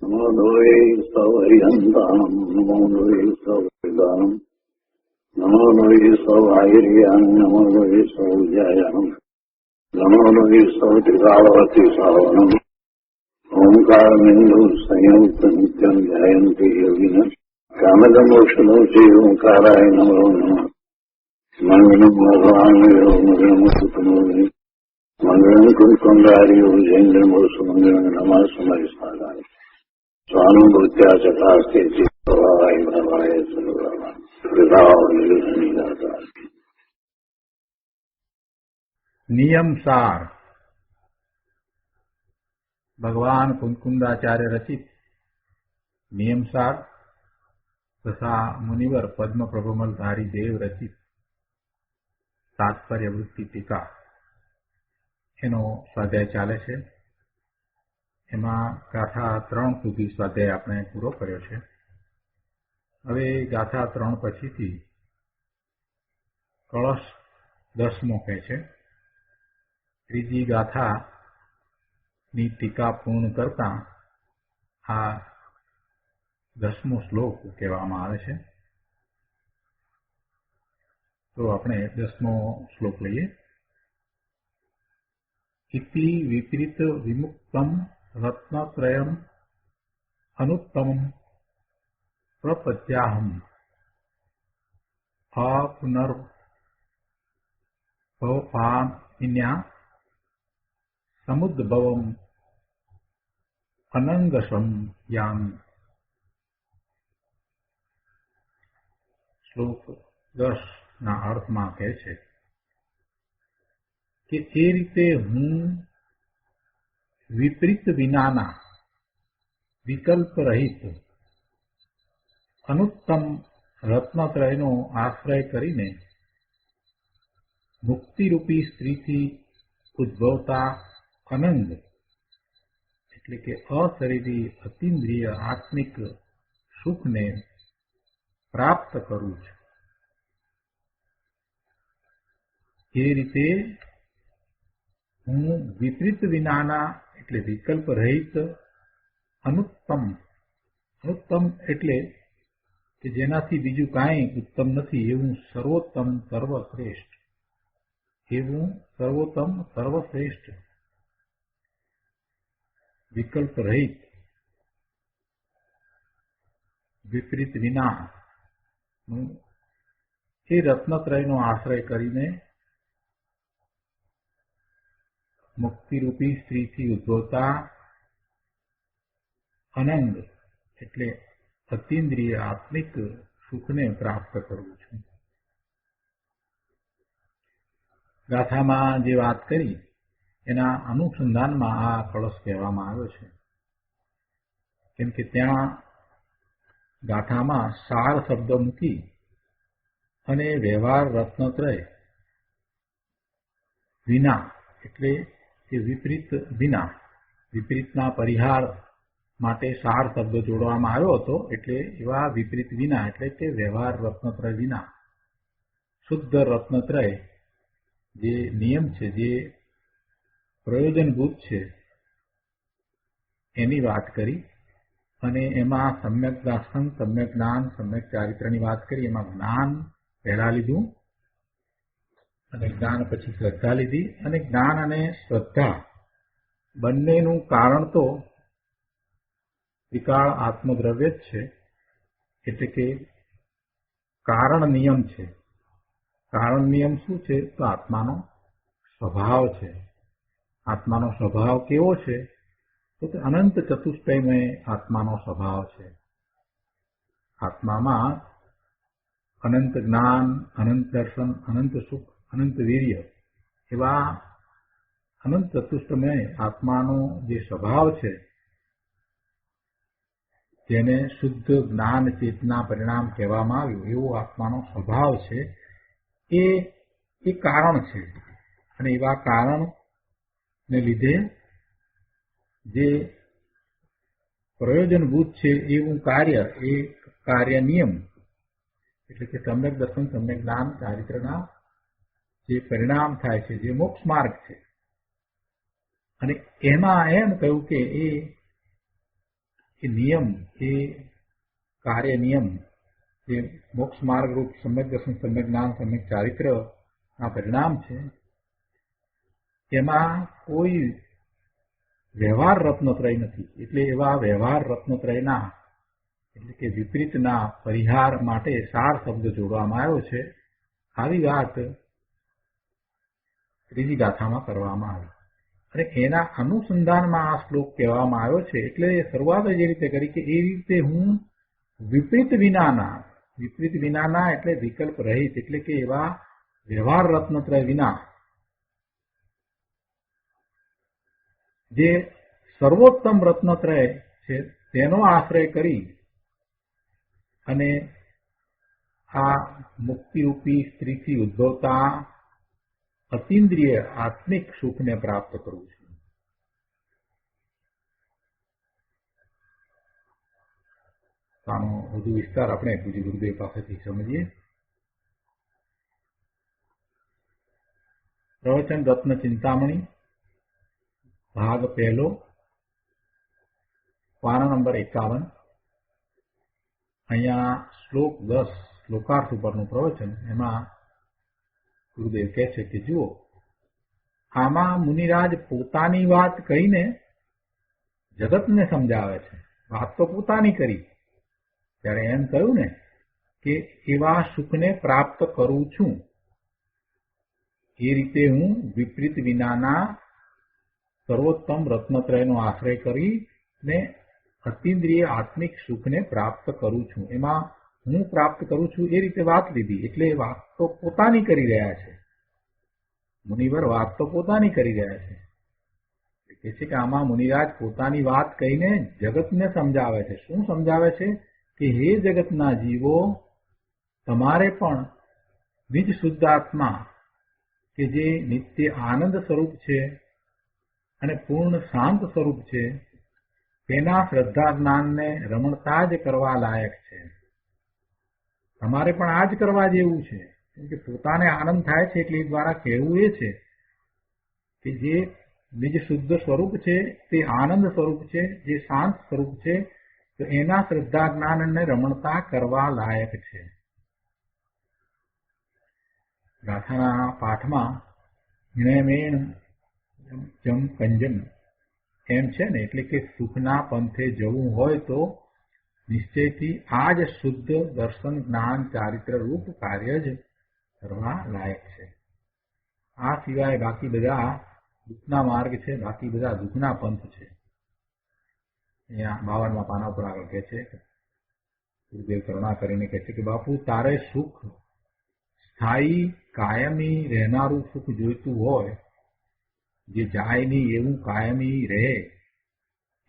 નમો લોહે સૌહરિહંતાનમ નમો લોહે સૌદાનમ નમો લોહે સૌહાયર્યાન નમો લોહે સૌજાયાનમ નમો લોહે સૌત્રિકાળવતી સાવનમ ઓંકારમિંદુ સંયુક્ત નિત્યમ ધ્યાયંતિ યોગિન કામદમોક્ષનો છે ઓંકારાય નમો નમઃ મંગલમ ભગવાન મંગલમ સુતમોહિ મંગલમ કુંકુંડાર્યો જૈન્દ્રમો સુમંગલમ નમઃ સમયસ્થાનાય સ્વાનુભૂત્યા ચકાસ્તે ચિત્તવાય ભવાય સર્વવા કૃપાવનિદાતા. નિયમ સાર ભગવાન કુંકુંદાચાર્ય રચિત નિયમસાર તથા મુનિવર પદ્મ પ્રભમલધારી દેવ રચિત તાત્પર્ય વૃત્તિ ટીકા એનો સ્વાધ્યાય ચાલે છે. એમાં ગાથા 3 સુધી સ્વાધ્યાય આપણે પૂરો કર્યો છે. હવે ગાથા 3 પછીથી કળશ 10મો કહે છે. ત્રીજી ગાથાની ટીકા પૂર્ણ કરતા આ 10મો શ્લોક કહેવામાં આવે છે. તો આપણે 10મો શ્લોક લઈએ. ઇતિ વિપરીત વિમુક્તમ રત્નત્રયમ અનુત્તમમ પ્રપત્યાહમ અપુનર્ભવાન્યા સમુદ્ભવમ અનંગશમ યામિ. શ્લોક 10ના અર્થમાં કહે છે કે એ રીતે હું વિપરીત વિનાના વિકલ્પ રહિત અનુત્તમ રત્નત્રયનો આશ્રય કરીને મુક્તિરૂપી સ્ત્રીથી ઉદ્ભવતા અનંગ એટલે કે અશરીરી અતિન્દ્રિય આત્મિક સુખને પ્રાપ્ત કરું છું. એ રીતે હું વિપરીત વિનાના એટલે વિકલ્પ રહિત અનુત્તમ એટલે કે જેનાથી બીજું કાંઈ ઉત્તમ નથી એવું સર્વોત્તમ સર્વશ્રેષ્ઠ વિકલ્પ રહિત વિપરીત વિના એ રત્નત્રયનો આશ્રય કરીને મુક્તિરૂપી સ્ત્રીથી ઉદ્ભવતા અનંગ એટલે અતિન્દ્રિય આત્મિક સુખને પ્રાપ્ત કરવું છું. ગાથામાં જે વાત કરી એના અનુસંધાનમાં આ કળશ કહેવામાં આવ્યો છે. કેમ કે ત્યાં ગાથામાં સાર શબ્દ મૂકી અને વ્યવહાર રત્નત્રય વિના એટલે કે વિપરીત વિના વિપરીતના પરિહાર માટે સાર શબ્દ જોડવામાં આવ્યો હતો. એટલે એવા વિપરીત વિના એટલે કે વ્યવહાર રત્નત્રય વિના શુદ્ધ રત્નત્રય જે નિયમ છે, જે પ્રયોજનભૂત છે એની વાત કરી અને એમાં સમ્યક દર્શન, સમ્યક જ્ઞાન, સમ્યક ચારિત્રની વાત કરી. એમાં જ્ઞાન પહેલા લીધું અને જ્ઞાન પછી શ્રદ્ધા લીધી. અને જ્ઞાન અને શ્રદ્ધા બંનેનું કારણ તો વિકાળ આત્મદ્રવ્ય જ છે. એટલે કે કારણ નિયમ છે. કારણ નિયમ શું છે? તો આત્માનો સ્વભાવ છે. આત્માનો સ્વભાવ કેવો છે? તો તે અનંત ચતુષ્ટયમય આત્માનો સ્વભાવ છે. આત્મામાં અનંત જ્ઞાન, અનંત દર્શન, અનંત સુખ, અનંત વીર્ય એવા અનંત ચતુષ્ટમય આત્માનો જે સ્વભાવ છે, જેને શુદ્ધ જ્ઞાન ચેતના પરિણામ કહેવામાં આવ્યું, એવો આત્માનો સ્વભાવ છે. એ કારણ છે. અને એવા કારણને લીધે જે પ્રયોજનભૂત છે એવું કાર્ય, એ કાર્ય નિયમ એટલે કે સમ્યક દર્શન, સમ્યક જ્ઞાન, ચારિત્રના જે પરિણામ થાય છે, જે મોક્ષ માર્ગ છે. અને એમાં એમ કહ્યું કે એ નિયમ, એ કાર્ય નિયમ, જે મોક્ષ માર્ગ રૂપ સમ્યક દર્શન, સમ્યક જ્ઞાન, સમ્યક ચારિત્ર આ પરિણામ છે, એમાં કોઈ વ્યવહાર રત્નત્રય નથી. એટલે એવા વ્યવહાર રત્નત્રયના એટલે કે વિપરીતના પરિહાર માટે સાર શબ્દ જોડવામાં આવ્યો છે. આવી વાત ત્રીજી ગાથામાં કરવામાં આવી અને એના અનુસંધાનમાં આ શ્લોક કહેવામાં આવ્યો છે. એટલે શરૂઆત જે રીતે કરી કે એ રીતે હું વિપરીત વિનાના એટલે વિકલ્પ રહિત, એટલે કે એવા વ્યવહાર રત્નત્રય વિના જે સર્વોત્તમ રત્નત્રય છે તેનો આશ્રય કરી અને આ મુક્તિરૂપી સ્ત્રીથી ઉદ્ભવતા અતિન્દ્રિય આત્મિક સુખને પ્રાપ્ત કરવું છે. આનો વધુ વિસ્તાર આપણે પૂજ્ય ગુરુદેવ પાસેથી સમજીએ. પ્રવચન રત્ન ચિંતામણી ભાગ પહેલો, પાના નંબર 51. અહીંયા શ્લોક 10 શ્લોકાર્થ ઉપરનું પ્રવચન. એમાં ગુરુદેવ કહે છે કે જુઓ, આમાં મુનિરાજ પોતાની વાત કહીને જગતને સમજાવે છે. વાત તો પોતાની કરી, ત્યારે એમ કહ્યું ને કે એવા સુખને પ્રાપ્ત કરું છું, એ રીતે હું વિપરીત વિનાના સર્વોત્તમ રત્નત્રયનો આશ્રય કરીને અતિન્દ્રિય આત્મિક સુખને પ્રાપ્ત કરું છું. એમાં હું પ્રાપ્ત કરું છું એ રીતે વાત લીધી. એટલે વાત તો પોતાની કરી રહ્યા છે મુનિવર, વાત તો પોતાની કરી રહ્યા છે. કહે છે કે આમાં મુનિરાજ પોતાની વાત કહીને જગતને સમજાવે છે. શું સમજાવે છે? કે હે જગતના જીવો, તમારે પણ નિજ શુદ્ધ આત્મા કે જે નિત્ય આનંદ સ્વરૂપ છે અને પૂર્ણ શાંત સ્વરૂપ છે, તેના શ્રદ્ધા જ્ઞાનને રમણતા જ કરવા લાયક છે. તમારે પણ આ જ કરવા જેવું છે. કેમ કે પોતાને આનંદ થાય છે એટલે એ દ્વારા કહેવું એ છે કે જે નિજ શુદ્ધ સ્વરૂપ છે તે આનંદ સ્વરૂપ છે, જે શાંત સ્વરૂપ છે, તો એના શ્રદ્ધા જ્ઞાનને રમણતા કરવા લાયક છે. ગાથાના પાઠમાં નિર્ણયમેણ જમ કંજમ એમ છે ને, એટલે કે સુખના પંથે જવું હોય તો નિશ્ચયથી આ જ શુદ્ધ દર્શન જ્ઞાન ચારિત્ર રૂપ કાર્ય જ કરવા લાયક છે. આ સિવાય બાકી બધા દુઃખના માર્ગ છે, બાકી બધા દુઃખના પંથ છે. અહીંયા 52મા પાના ઉપર આગળ કહે છે, ગુરુદેવ કરુણા કરીને કહે છે કે બાપુ, તારે સુખ સ્થાયી કાયમી રહેનારું સુખ જોઈતું હોય, જે જાય નહીં એવું કાયમી રહે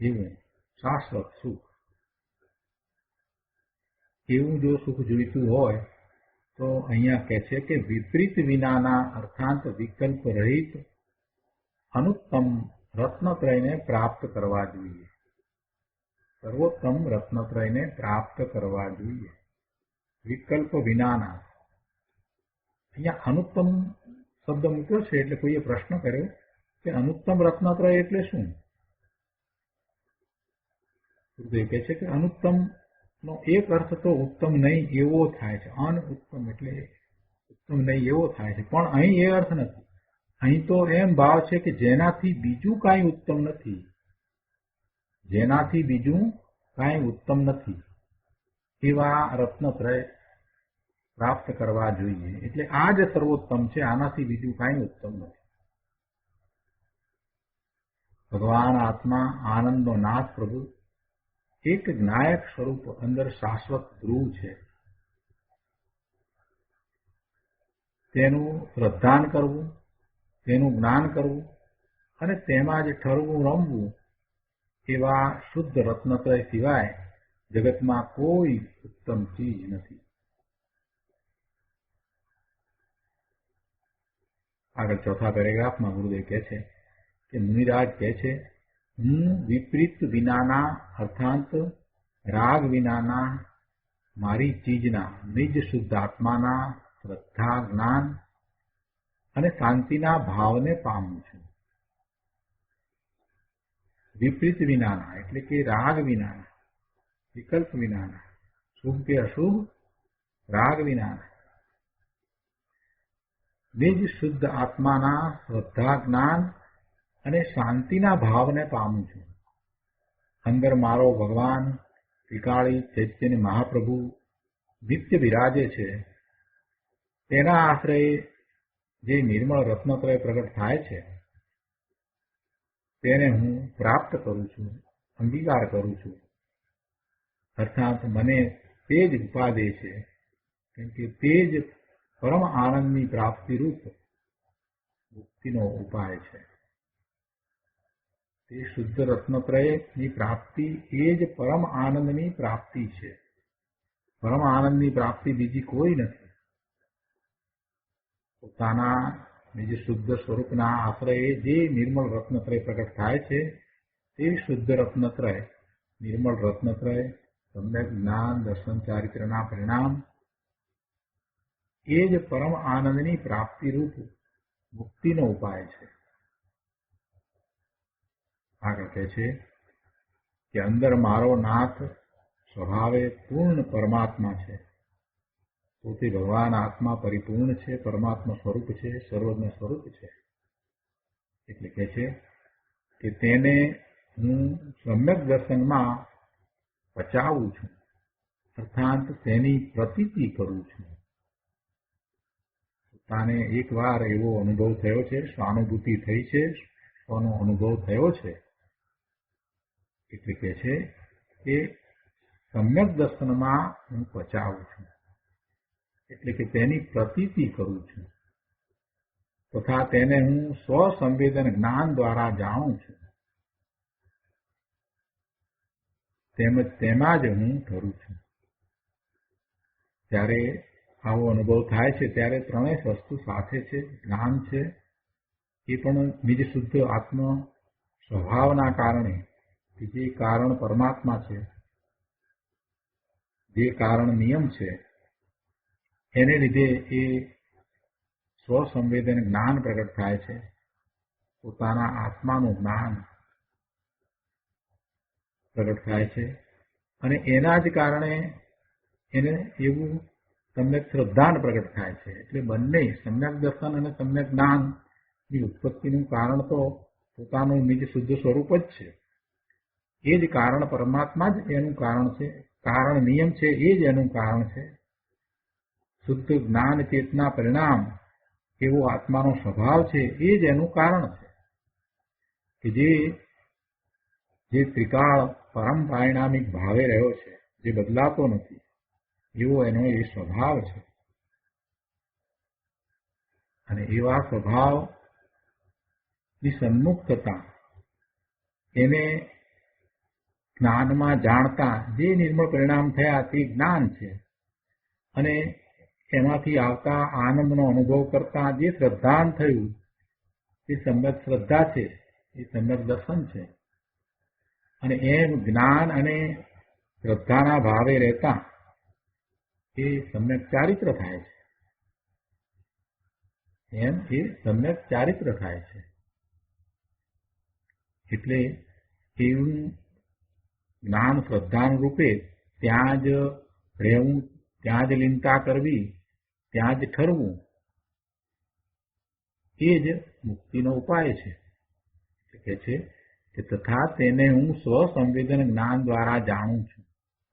એવું શાશ્વત સુખ, એવું જો સુખ જોઈતું હોય તો અહીંયા કહે છે કે વિપરીત વિનાના અર્થાંત વિકલ્પ રહિત અનુત્તમ રત્નત્રયને પ્રાપ્ત કરવા જોઈએ. સર્વોત્તમ રત્નત્રયને પ્રાપ્ત કરવા જોઈએ, વિકલ્પ વિનાના. અહીંયા અનુત્તમ શબ્દ મૂક્યો છે એટલે કોઈએ પ્રશ્ન કર્યો કે અનુત્તમ રત્નત્રય એટલે શું? ગુરુદેવ કહે છે કે અનુત્તમ નો એક અર્થ તો ઉત્તમ નહીં એવો થાય છે. અનઉત્તમ એટલે ઉત્તમ નહીં એવો થાય છે, પણ અહીં એ અર્થ નથી. અહીં તો એમ ભાવ છે કે જેનાથી બીજું કાંઈ ઉત્તમ નથી, જેનાથી બીજું કાંઈ ઉત્તમ નથી એવા રત્નત્રય પ્રાપ્ત કરવા જોઈએ. એટલે આ જ સર્વોત્તમ છે, આનાથી બીજું કાંઈ ઉત્તમ નથી. ભગવાન આત્મા આનંદનો નાથ પ્રભુ એક જ્ઞાયક સ્વરૂપ અંદર શાશ્વત ધ્રુવ છે. તેનું શ્રદ્ધાન કરવું, તેનું જ્ઞાન કરવું અને તેમાં જ ઠરવું રમવું એવા શુદ્ધ રત્નત્રય સિવાય જગતમાં કોઈ ઉત્તમ ચીજ નથી. આગળ ચોથા પેરેગ્રાફમાં ગુરુદેવ કહે છે કે મુનિરાજ કહે છે, હું વિપરીત વિનાના અર્થાંત રાગ વિનાના મારી ચીજના નિજ શુદ્ધ આત્માના શ્રદ્ધા જ્ઞાન અને શાંતિના ભાવને પામું છું. વિપરીત વિનાના એટલે કે રાગ વિનાના વિકલ્પ વિનાના, શુભ કે અશુભ રાગ વિનાના, નિજ શુદ્ધ આત્માના શ્રદ્ધા, જ્ઞાન અને શાંતિના ભાવને પામું છું. અંદર મારો ભગવાન ત્રિકાળી ચૈતન્ય મહાપ્રભુ નિત્ય બિરાજે છે. તેના આશ્રયે જે નિર્મળ રત્નત્રય પ્રગટ થાય છે તેને હું પ્રાપ્ત કરું છું, અંગીકાર કરું છું. અર્થાત મને તે જ ઉપાદે છે, કેમ કે તે જ પરમ આનંદની પ્રાપ્તિરૂપ મુક્તિનો ઉપાય છે. તે શુદ્ધ રત્નત્રયની પ્રાપ્તિ એ જ પરમ આનંદની પ્રાપ્તિ છે. પરમ આનંદની પ્રાપ્તિ બીજી કોઈ નથી. પોતાના નિજ શુદ્ધ સ્વરૂપના આશ્રયે જે નિર્મળ રત્નત્રય પ્રગટ થાય છે તે શુદ્ધ રત્નત્રય, નિર્મળ રત્નત્રય, સમ્યક જ્ઞાન, દર્શન, ચારિત્રના પરિણામ એ જ પરમ આનંદની પ્રાપ્તિરૂપ મુક્તિનો ઉપાય છે. આગળ કહે છે કે અંદર મારો નાથ સ્વભાવે પૂર્ણ પરમાત્મા છે. પોતે ભગવાન આત્મા પરિપૂર્ણ છે, પરમાત્મા સ્વરૂપ છે, સર્વજ્ઞ સ્વરૂપ છે. એટલે કહે છે કે તેને હું સમ્યક દર્શનમાં પચાવું છું, અર્થાત તેની પ્રતીતિ કરું છું. પોતાને એકવાર એવો અનુભવ થયો છે, સ્વાનુભૂતિ થઈ છે, સ્વનો અનુભવ થયો છે. એટલે કહે છે કે સમ્યક દર્શનમાં હું પચાવું છું, એટલે કે તેની પ્રતીતિ કરું છું, તથા તેને હું સ્વસંવેદન જ્ઞાન દ્વારા જાણું છું. તેમજ તેમાં જ હું ઠરું છું. ત્યારે આવો અનુભવ થાય છે ત્યારે ત્રણેય વસ્તુ સાથે છે. જ્ઞાન છે, એ પણ નિજ શુદ્ધ આત્મ સ્વભાવના કારણે, કે જે કારણ પરમાત્મા છે, જે કારણ નિયમ છે, એને લીધે એ સ્વસંવેદન જ્ઞાન પ્રગટ થાય છે. પોતાના આત્માનું જ્ઞાન પ્રગટ થાય છે અને એના જ કારણે એને એવું સમ્યક શ્રદ્ધા પ્રગટ થાય છે. એટલે બંને સમ્યક દર્શન અને સમ્યક જ્ઞાનની ઉત્પત્તિનું કારણ તો પોતાનું નિજ શુદ્ધ સ્વરૂપ જ છે. એ જ કારણ પરમાત્મા જ એનું કારણ છે, કારણ નિયમ છે એ જ એનું કારણ છે. શુદ્ધ જ્ઞાન ચેતના પરિણામ એવો આત્માનો સ્વભાવ છે એ જ એનું કારણ છે. કે જે ત્રિકાળ પરમ પારિણામિક ભાવે રહ્યો છે, જે બદલાતો નથી, એવો એનો એ સ્વભાવ છે. અને એવા સ્વભાવની સન્મુક્તતા એને જ્ઞાનમાં જાણતા જે નિર્મળ પરિણામ થયા તે જ્ઞાન છે, અને એમાંથી આવતા આનંદનો અનુભવ કરતા જે શ્રદ્ધાન થયું તે સમ્યક શ્રદ્ધા છે, એ સમ્યક દર્શન છે. અને એમ જ્ઞાન અને શ્રદ્ધાના ભાવે રહેતા એ સમ્યક ચારિત્ર થાય છે. એમ એ સમ્યક ચારિત્ર થાય છે. એટલે એવું જ્ઞાન શ્રદ્ધાન રૂપે ત્યાં જ રહેવું, ત્યાં જ લીનતા કરવી, ત્યાં જ ઠરવું, એ જ મુક્તિનો ઉપાય છે. કહે છે કે તથા તેને હું સ્વસંવેદન જ્ઞાન દ્વારા જાણું છું.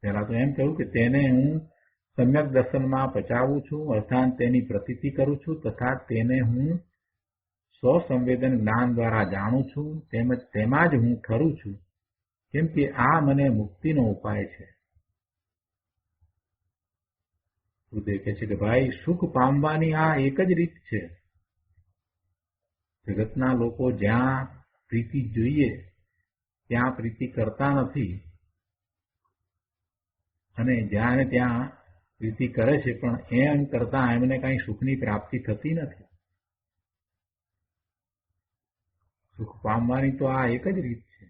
પહેલા તો એમ કહ્યું કે તેને હું સમ્યક દર્શનમાં પચાવું છું, અર્થાત તેની પ્રતીતિ કરું છું, તથા તેને હું સ્વસંવેદન જ્ઞાન દ્વારા જાણું છું, તેમજ તેમાં જ હું ઠરું છું, કેમ કે આ મને મુક્તિનો ઉપાય છે. હૃદય કહે છે કે ભાઈ, સુખ પામવાની આ એક જ રીત છે. જગતના લોકો જ્યાં પ્રીતિ જોઈએ ત્યાં પ્રીતિ કરતા નથી, અને જ્યાં ને ત્યાં પ્રીતિ કરે છે, પણ એમ કરતા એમને કઈ સુખની પ્રાપ્તિ થતી નથી. સુખ પામવાની તો આ એક જ રીત છે.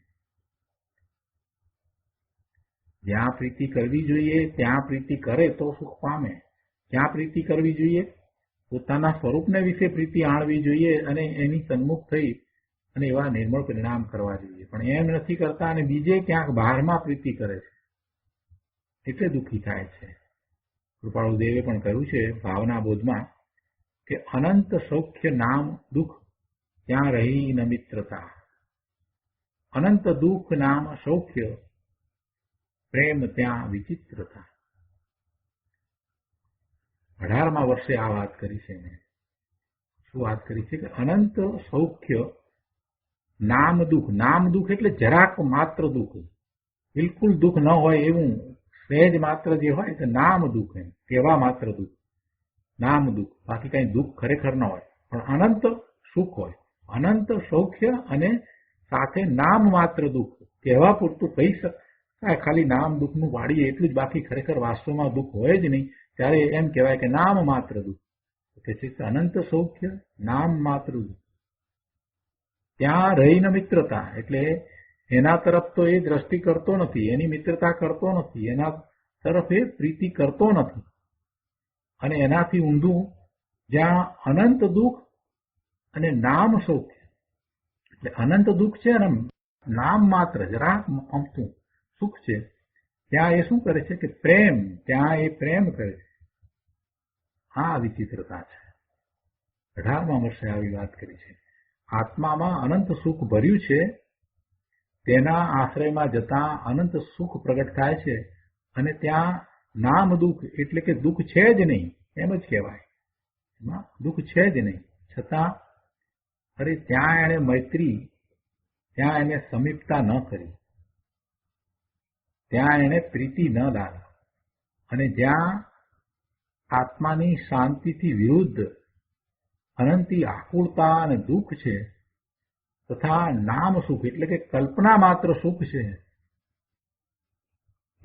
જ્યાં પ્રીતિ કરવી જોઈએ ત્યાં પ્રીતિ કરે તો સુખ પામે. ક્યાં પ્રીતિ કરવી જોઈએ? પોતાના સ્વરૂપને વિશે પ્રીતિ આણવી જોઈએ અને એની સન્મુખ થઈ અને એવા નિર્મળ પરિણામ કરવા જોઈએ. પણ એમ નથી કરતા અને બીજે ક્યાંક બહારમાં પ્રીતિ કરે છે. એટલે દુઃખી થાય છે. કૃપાળુ દેવે પણ કહ્યું છે ભાવના બોધમાં કે અનંત સૌખ્ય નામ દુઃખ ત્યાં રહી ન મિત્રતા. અનંત દુઃખ નામ સૌખ્ય પ્રેમ ત્યાં વિચિત્રતા. 18મા વર્ષે આ વાત કરી છે મેં. શું વાત કરી છે કે અનંત સૌખ્ય નામ દુઃખ એટલે જરાક માત્ર દુઃખ, બિલકુલ દુઃખ ન હોય એવું સહેજ માત્ર જે હોય તો નામ દુઃખ, એમ કેવા માત્ર દુઃખ, નામ દુઃખ, બાકી કઈ દુઃખ ખરેખર ન હોય, પણ અનંત સુખ હોય, અનંત સૌખ્ય અને સાથે નામ માત્ર દુઃખ, કહેવા પૂરતું કહી શકાય, ખાલી નામ દુઃખનું વાળીએ એટલું જ, બાકી ખરેખર વાસ્તવમાં દુઃખ હોય જ નહીં, ત્યારે એમ કહેવાય કે નામ માત્ર દુઃખ. કે છે અનંત સૌખ્ય નામ માત્ર દુઃખ ત્યાં રહીને મિત્રતા, એટલે એના તરફ તો એ દ્રષ્ટિ કરતો નથી, એની મિત્રતા કરતો નથી, એના તરફ એ પ્રીતિ કરતો નથી. અને એનાથી ઊંધું જ્યાં અનંત દુઃખ અને નામ સૌખ્ય, એટલે અનંત દુઃખ છે અને નામ માત્ર જરાક અમતું સુખ છે, ત્યાં એ શું કરે છે કે પ્રેમ, ત્યાં એ પ્રેમ કરે છે. આ વિચિત્રતા છે. 18મા વર્ષે આવી વાત કરી છે. આત્મામાં અનંત સુખ ભર્યું છે, તેના આશ્રયમાં જતા અનંત સુખ પ્રગટ થાય છે, અને ત્યાં નામ દુઃખ એટલે કે દુઃખ છે જ નહીં એમ જ કહેવાય, એમાં દુઃખ છે જ નહીં, છતાં અરે ત્યાં એણે મૈત્રી, ત્યાં એને સમીપતા ન કરી, ત્યાં એને પ્રીતિ ન લાવી, અને જ્યાં આત્માની શાંતિથી વિરુદ્ધ અનંતી આકુળતા અને દુઃખ છે, તથા નામ સુખ એટલે કે કલ્પના માત્ર સુખ છે,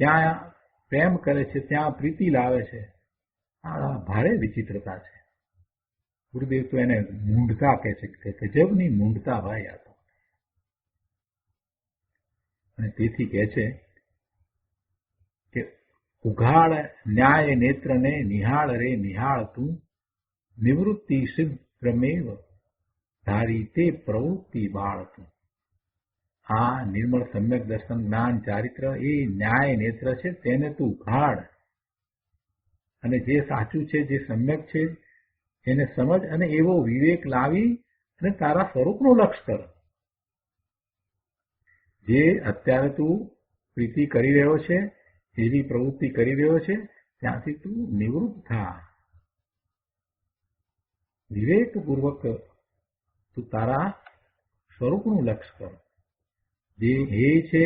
ત્યાં પ્રેમ કરે છે, ત્યાં પ્રીતિ લાવે છે. આ ભારે વિચિત્રતા છે. ગુરુદેવ તો એને મૂંઢતા કહે છે, કે ગજબની મૂંઢતા ભાઈ આ તો. અને તેથી કહે છે કે ઉઘાડ ન્યાય નેત્રને નિહાળ રે નિહાળ તું, નિવૃત્તિ શીઘ્રમેવ ધારી તે પ્રવૃત્તિ બાળતું. આ નિર્મળ સમ્યક દર્શન જ્ઞાન ચારિત્ર એ ન્યાય નેત્ર છે, તેને તું ઉઘાડ, અને જે સાચું છે, જે સમ્યક છે એને સમજ, અને એવો વિવેક લાવી અને તારા સ્વરૂપનું લક્ષ કર. જે અત્યારે તું પ્રીતિ કરી રહ્યો છે, એવી પ્રવૃત્તિ કરી રહ્યો છે, ત્યાંથી તું નિવૃત્ત થા. વિવેકપૂર્વક તું તારા સ્વરૂપનું લક્ષ કર. જે હે છે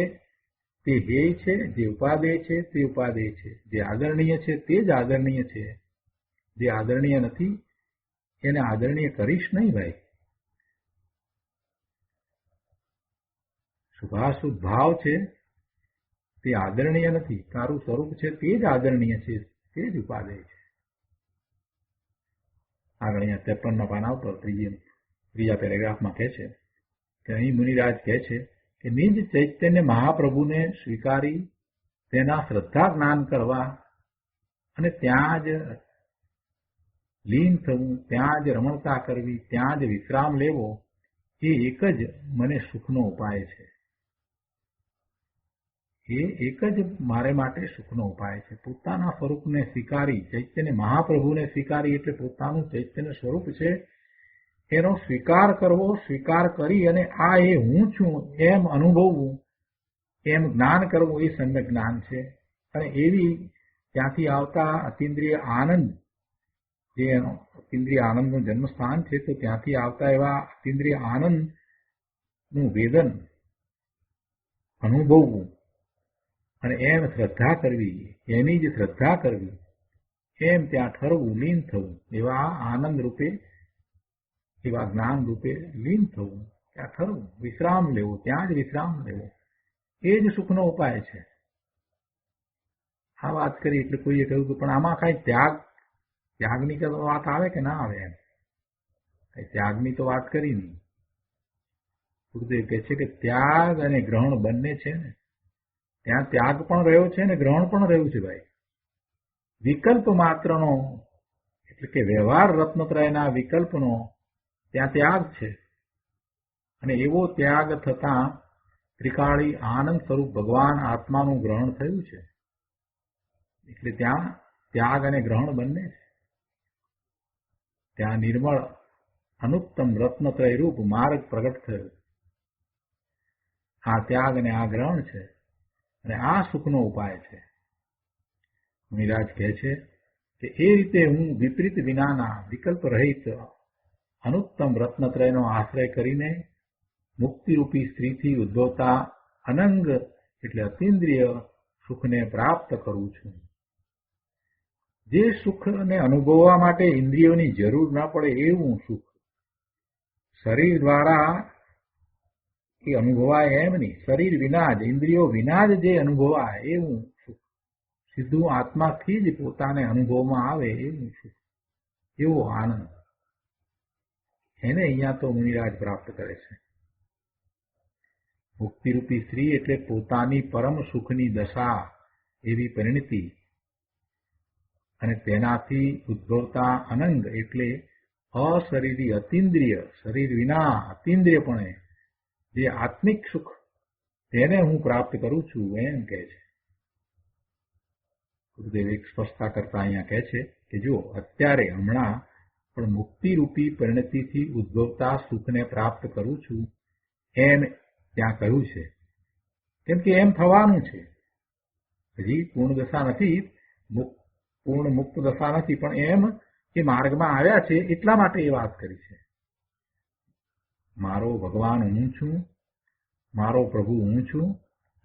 તે હે છે, જે ઉપાદેય છે તે ઉપાદેય છે, જે આદરણીય છે તે જ આદરણીય છે, જે આદરણીય નથી એને આદરણીય કરીશ નહીં ભાઈ. શુભાશુભ ભાવ છે તે આદરણીય નથી, તારું સ્વરૂપ છે તે જ આદરણીય છે, તે જ ઉપાદેય છે. આગળ અહીંયા 53ના પાના ઉપર ત્રીજા પેરેગ્રાફમાં કહે છે કે અહીં મુનિરાજ કહે છે કે નિજ ચૈતન્ય મહાપ્રભુને સ્વીકારી તેના શ્રદ્ધા જ્ઞાન કરવા અને ત્યાં જ લીન થવું, ત્યાં જ રમણતા કરવી, ત્યાં જ વિશ્રામ લેવો, એ એક જ મને સુખનો ઉપાય છે. એ એક જ મારે માટે સુખનો ઉપાય છે. પોતાના સ્વરૂપને સ્વીકારી, ચૈતન્ય મહાપ્રભુને સ્વીકારી એટલે પોતાનું ચૈતન્ય સ્વરૂપ છે એનો સ્વીકાર કરવો, સ્વીકાર કરી અને આ એ હું છું એમ અનુભવવું, એમ જ્ઞાન કરવું, એ સમ્યક જ્ઞાન છે. અને એવી ત્યાંથી આવતા અતિન્દ્રિય આનંદ, જે અતિન્દ્રિય આનંદનું જન્મસ્થાન છે, તો ત્યાંથી આવતા એવા અતિન્દ્રિય આનંદનું વેદન અનુભવવું, અને એમ શ્રદ્ધા કરવી, એની જ શ્રદ્ધા કરવી, એમ ત્યાં ઠરવું, લીન થવું, એવા આનંદ રૂપે, એવા જ્ઞાન રૂપે લીન થવું, ત્યાં ઠરવું, વિશ્રામ લેવો, ત્યાં જ વિશ્રામ લેવો, એ જ સુખનો ઉપાય છે. આ વાત કરી એટલે કોઈએ કહ્યું કે પણ આમાં કઈ ત્યાગની તો વાત આવે કે ના આવે? એમ કઈ ત્યાગની તો વાત કરી નહીં. ગુરુદેવ કહે છે કે ત્યાગ અને ગ્રહણ બંને છે ને, ત્યાં ત્યાગ પણ રહ્યો છે ને ગ્રહણ પણ રહ્યું છે ભાઈ. વિકલ્પ માત્રનો એટલે કે વ્યવહાર રત્નત્રયના વિકલ્પનો ત્યાં ત્યાગ છે, અને એવો ત્યાગ થતાં ત્રિકાળી આનંદ સ્વરૂપ ભગવાન આત્માનું ગ્રહણ થયું છે. એટલે ત્યાં ત્યાગ અને ગ્રહણ બંને છે. ત્યાં નિર્મળ અનુત્તમ રત્નત્રય રૂપ માર્ગ પ્રગટ થયો. આ ત્યાગ અને આ ગ્રહણ છે અને આ સુખનો ઉપાય છે. મુનિરાજ કહે છે કે એ રીતે હું વિપરીત વિનાના વિકલ્પ રહિત અનુત્તમ રત્નત્રયનો આશ્રય કરીને મુક્તિરૂપી સ્ત્રીથી ઉદ્ભવતા અનંગ એટલે અતિન્દ્રિય સુખને પ્રાપ્ત કરું છું. જે સુખને અનુભવવા માટે ઇન્દ્રિયોની જરૂર ના પડે એવું સુખ, શરીર દ્વારા એ અનુભવાય એમ નહીં, શરીર વિના જ, ઇન્દ્રિયો વિના જ જે અનુભવાય એવું સુખ, સીધું આત્માથી જ પોતાને અનુભવમાં આવે એવું સુખ, એવો આનંદ, એને અહીંયા તો મુનિરાજ પ્રાપ્ત કરે છે. મુક્તિરૂપી સ્ત્રી એટલે પોતાની પરમ સુખની દશા એવી પરિણતિ અને તેનાથી ઉદ્ભવતા અનંગ એટલે અશરીરી અતિન્દ્રિય, શરીર વિના અતિન્દ્રિયપણે જે આત્મિક સુખ, તેને હું પ્રાપ્ત કરું છું એમ કહે છે. ગુરુદેવ એક સ્પષ્ટતા કરતા અહીંયા કહે છે કે જો અત્યારે હમણાં પણ મુક્તિરૂપી પરિણતિથી ઉદ્ભવતા સુખને પ્રાપ્ત કરું છું એમ ત્યાં કહ્યું છે, કેમ કે એમ થવાનું છે. હજી પૂર્ણ દશા નથી, પૂર્ણ મુક્ત દશા નથી, પણ એમ એ માર્ગમાં આવ્યા છે એટલા માટે એ વાત કરી છે. મારો ભગવાન હું છું, મારો પ્રભુ હું છું,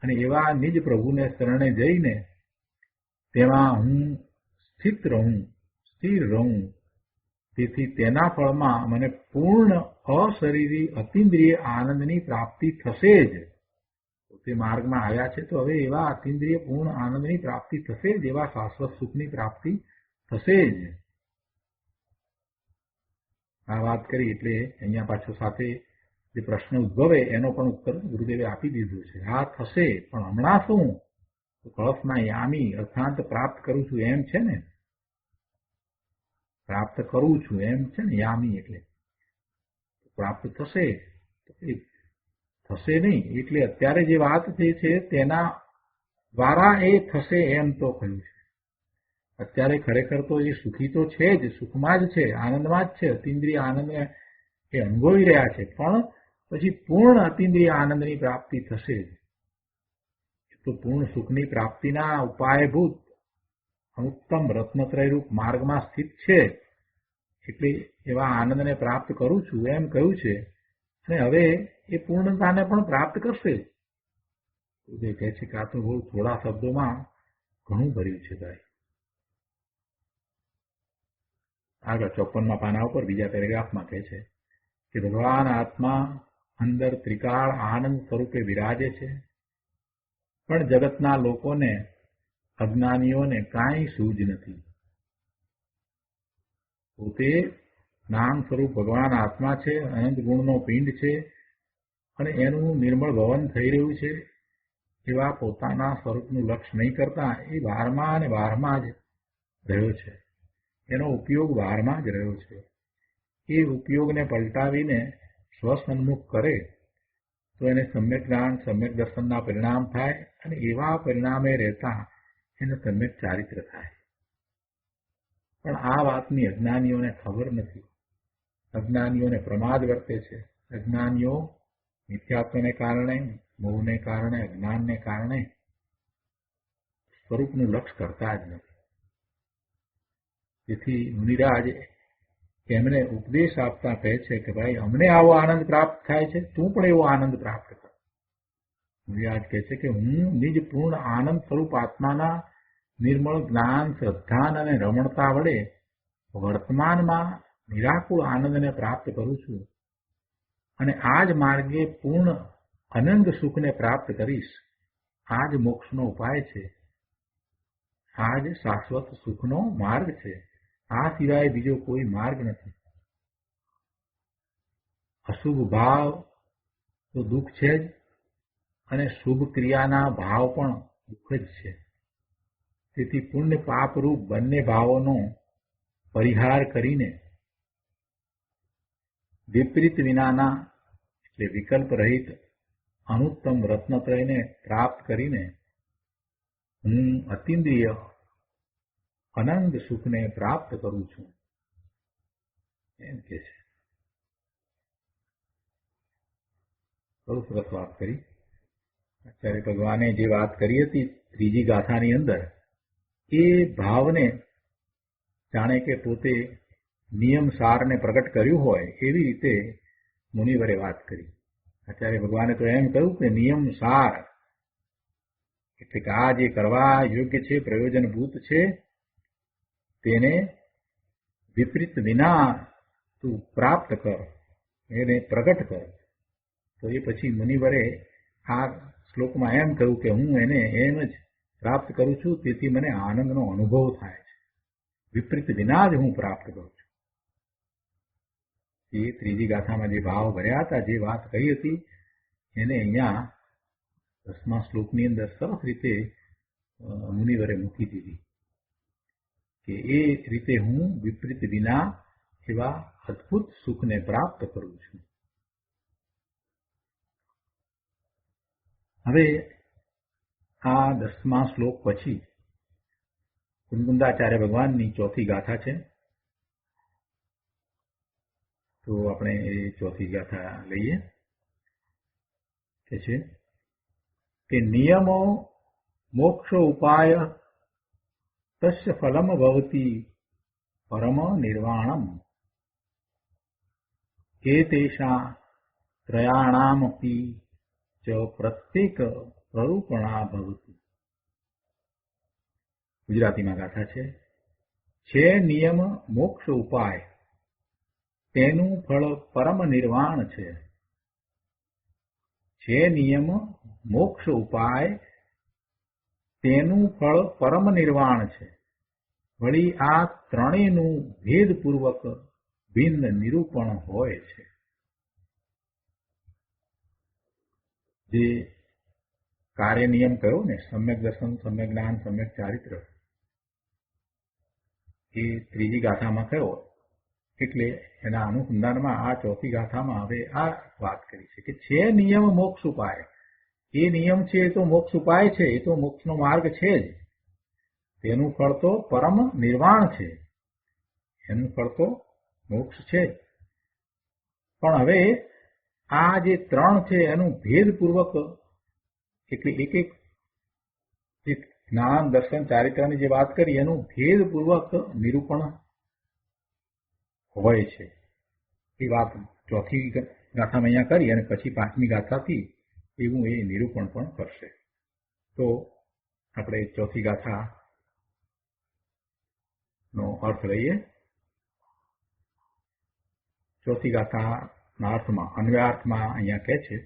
અને એવા નિજ પ્રભુને શરણે જઈને તેમાં હું સ્થિત રહું, સ્થિર રહું. તેથી તેના ફળમાં મને પૂર્ણ અશરીરી અતિન્દ્રિય આનંદની પ્રાપ્તિ થશે જ. તે માર્ગમાં આવ્યા છે તો હવે એવા અતિન્દ્રિય પૂર્ણ આનંદની પ્રાપ્તિ થશે જ, એવા શાશ્વત સુખની પ્રાપ્તિ થશે જ. આ વાત કરી એટલે અહીંયા પાછો સાથે જે પ્રશ્ન ઉદ્ભવે એનો પણ ઉત્તર ગુરુદેવે આપી દીધો છે. હા થશે, પણ હમણાં શું? તો કળશના યામી અર્થાંત પ્રાપ્ત કરું છું એમ છે ને, પ્રાપ્ત કરું છું એમ છે ને, યામી એટલે પ્રાપ્ત થશે. થશે નહીં એટલે અત્યારે જે વાત થઈ છે તેના દ્વારા એ થશે એમ તો કહ્યું છે. અત્યારે ખરેખર તો એ સુખી તો છે જ, સુખમાં જ છે, આનંદમાં જ છે, અતિન્દ્રિય આનંદ એ અનુભવી રહ્યા છે, પણ પછી પૂર્ણ અતિન્દ્રિય આનંદની પ્રાપ્તિ થશે જ. તો પૂર્ણ સુખની પ્રાપ્તિના ઉપાયભૂત અનુત્તમ રત્નત્રયરૂપ માર્ગમાં સ્થિત છે એટલે એવા આનંદને પ્રાપ્ત કરું છું એમ કહ્યું છે. અને હવે એ પૂર્ણતાને પણ પ્રાપ્ત કરશે. એ કહે છે કે આ તો બહુ થોડા શબ્દોમાં ઘણું ભર્યું છે ભાઈ. આગળ 54મા પાના ઉપર બીજા પેરેગ્રાફમાં કહે છે કે ભગવાન આત્મા અંદર ત્રિકાળ આનંદ સ્વરૂપે વિરાજે છે, પણ જગતના લોકોને, અજ્ઞાનીઓને કાંઈ સૂઝ નથી. પોતે નામ સ્વરૂપ ભગવાન આત્મા છે, અનંત ગુણનો પિંડ છે અને એનું નિર્મળ ભવન થઈ રહ્યું છે. એવા પોતાના સ્વરૂપનું લક્ષ્ય નહીં કરતા એ બહારમાં અને બહારમાં જ રહ્યો છે. એનો ઉપયોગ બહારમાં જ રહ્યો છે. એ ઉપયોગને પલટાવીને સ્વસન્મુખ કરે તો એને સમ્યક જ્ઞાન, સમ્યક દર્શનના પરિણામ થાય અને એવા પરિણામે રહેતા એને સમ્યક ચારિત્ર થાય. પણ આ વાતની અજ્ઞાનીઓને ખબર નથી. અજ્ઞાનીઓને પ્રમાદ વર્તે છે. અજ્ઞાનીઓ મિથ્યાત્વને કારણે, મોહને કારણે, અજ્ઞાનને કારણે સ્વરૂપનું લક્ષ્ય કરતા જ નથી. તેથી મુનિરાજ એમને ઉપદેશ આપતા કહે છે કે ભાઈ અમને આવો આનંદ પ્રાપ્ત થાય છે, તું પણ એવો આનંદ પ્રાપ્ત કર. મુનિરાજ કહે છે કે હું નિજ પૂર્ણ આનંદ સ્વરૂપ આત્માના નિર્મળ જ્ઞાન, શ્રદ્ધાન અને રમણતા વડે વર્તમાનમાં નિરાકુળ આનંદને પ્રાપ્ત કરું છું અને આ જ માર્ગે પૂર્ણ અનંગ સુખને પ્રાપ્ત કરીશ. આ જ મોક્ષનો ઉપાય છે, આ જ શાશ્વત સુખનો માર્ગ છે. આ સિવાય બીજો કોઈ માર્ગ નથી. અશુભ ભાવ તો દુઃખ છે જ અને શુભ ક્રિયાના ભાવ પણ દુઃખ જ છે. તેથી પુણ્ય પાપરૂપ બંને ભાવોનો પરિહાર કરીને વિપરીત વિનાના એટલે વિકલ્પ રહિત અનુત્તમ રત્નત્રયને પ્રાપ્ત કરીને હું અતિન્દ્રિય અનંત સુખને પ્રાપ્ત કરું છું એમ કે છે. બહુ સરસ વાત કરી. આચાર્ય ભગવાને જે વાત કરી હતી ત્રીજી ગાથાની અંદર એ ભાવને જાણે કે પોતે નિયમ સારને પ્રગટ કર્યું હોય એવી રીતે મુનિવરે વાત કરી. આચાર્ય ભગવાને તો એમ કહ્યું કે નિયમ સાર એટલે કે આ જે કરવા યોગ્ય છે, પ્રયોજનભૂત છે, તેને વિપરીત વિના તું પ્રાપ્ત કર, એને પ્રગટ કર. તો એ પછી મુનિવરે આ શ્લોકમાં એમ કહ્યું કે હું એને એમ જ પ્રાપ્ત કરું છું, તેથી મને આનંદનો અનુભવ થાય છે. વિપરીત વિના જ હું પ્રાપ્ત કરું છું. એ ત્રીજી ગાથામાં જે ભાવ ભર્યા હતા, જે વાત કહી હતી, એને અહીંયા 10મા શ્લોકની અંદર સરસ રીતે મુનિવરે મૂકી દીધી કે એ રીતે હું વિપરીત વિના એવા અદભુત સુખને પ્રાપ્ત કરું છું. હવે આ 10મા શ્લોક પછી કુંદુંદાચાર્ય ભગવાનની ચોથી ગાથા છે. તો આપણે એ ચોથી ગાથા લઈએ. કે છે કે નિયમો મોક્ષ ઉપાય તસ્ય ફલમ ભવતી પરમ નિર્વાણમ એતેષા ત્રયાણામપી ચ પ્રત્યેક પ્રરૂપણા ભવતી. ગુજરાતીમાં ગાથા છે નિયમ મોક્ષ ઉપાય તેનું ફળ પરમ નિર્વાણ છે. છે નિયમ મોક્ષ ઉપાય તેનું ફળ પરમ નિર્વાણ છે. વળી આ ત્રણેયનું ભેદપૂર્વક ભિન્ન નિરૂપણ હોય છે. જે કાર્ય નિયમ કયો ને, સમ્યક દર્શન, સમ્યક જ્ઞાન, સમ્યક ચારિત્ર, એ ત્રીજી ગાથામાં કયો, એટલે એના અનુસંધાનમાં આ ચોથી ગાથામાં હવે આ વાત કરી છે કે નિયમ મોક્ષ ઉપાય. એ નિયમ છે એ તો મોક્ષ ઉપાય છે, એ તો મોક્ષનો માર્ગ છે જ. તેનું ફળ તો પરમ નિર્વાણ છે, એનું ફળ તો મોક્ષ છે. પણ હવે આ જે ત્રણ છે એનું ભેદપૂર્વક, એટલે એક એક જે જ્ઞાન, દર્શન, ચારિત્રની જે વાત કરી એનું ભેદપૂર્વક નિરૂપણ હોય છે. એ વાત ચોથી ગાથામાં અહીંયા કરી અને પછી 5મી ગાથાથી એવું એ નિરૂપણ પણ કરશે. તો આપણે ચોથી ગાથાનો અર્થ લઈએ. ચોથી ગાથાના અર્થમાં, અન્વયાર્થમાં અહીંયા કહે છે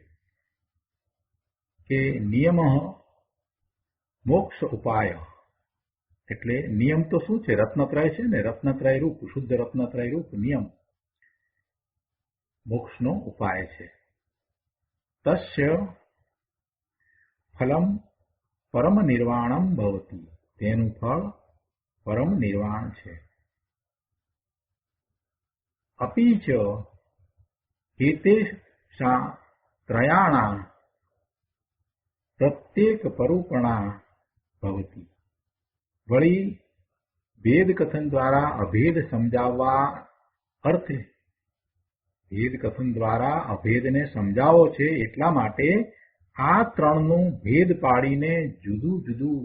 કે નિયમ મોક્ષ ઉપાય. એટલે નિયમ તો શું છે? રત્નત્રય છે ને, રત્નત્રય રૂપ, શુદ્ધ રત્નત્રય રૂપ નિયમ મોક્ષનો ઉપાય છે. તસ્ય ફલમ પરમ નિર્વાણમ ભવતી. તેનું ફળ પરમ નિર્વાણ છે. અપી ચ એતેષા ત્રયાણા પ્રત્યેક પરૂપણા ભવતી. વળી ભેદ કથન દ્વારા અભેદ સમજાવવા અર્થે, ભેદ કથન દ્વારા અભેદને સમજાવો છે એટલા માટે આ ત્રણનું ભેદ પાડીને જુદું જુદું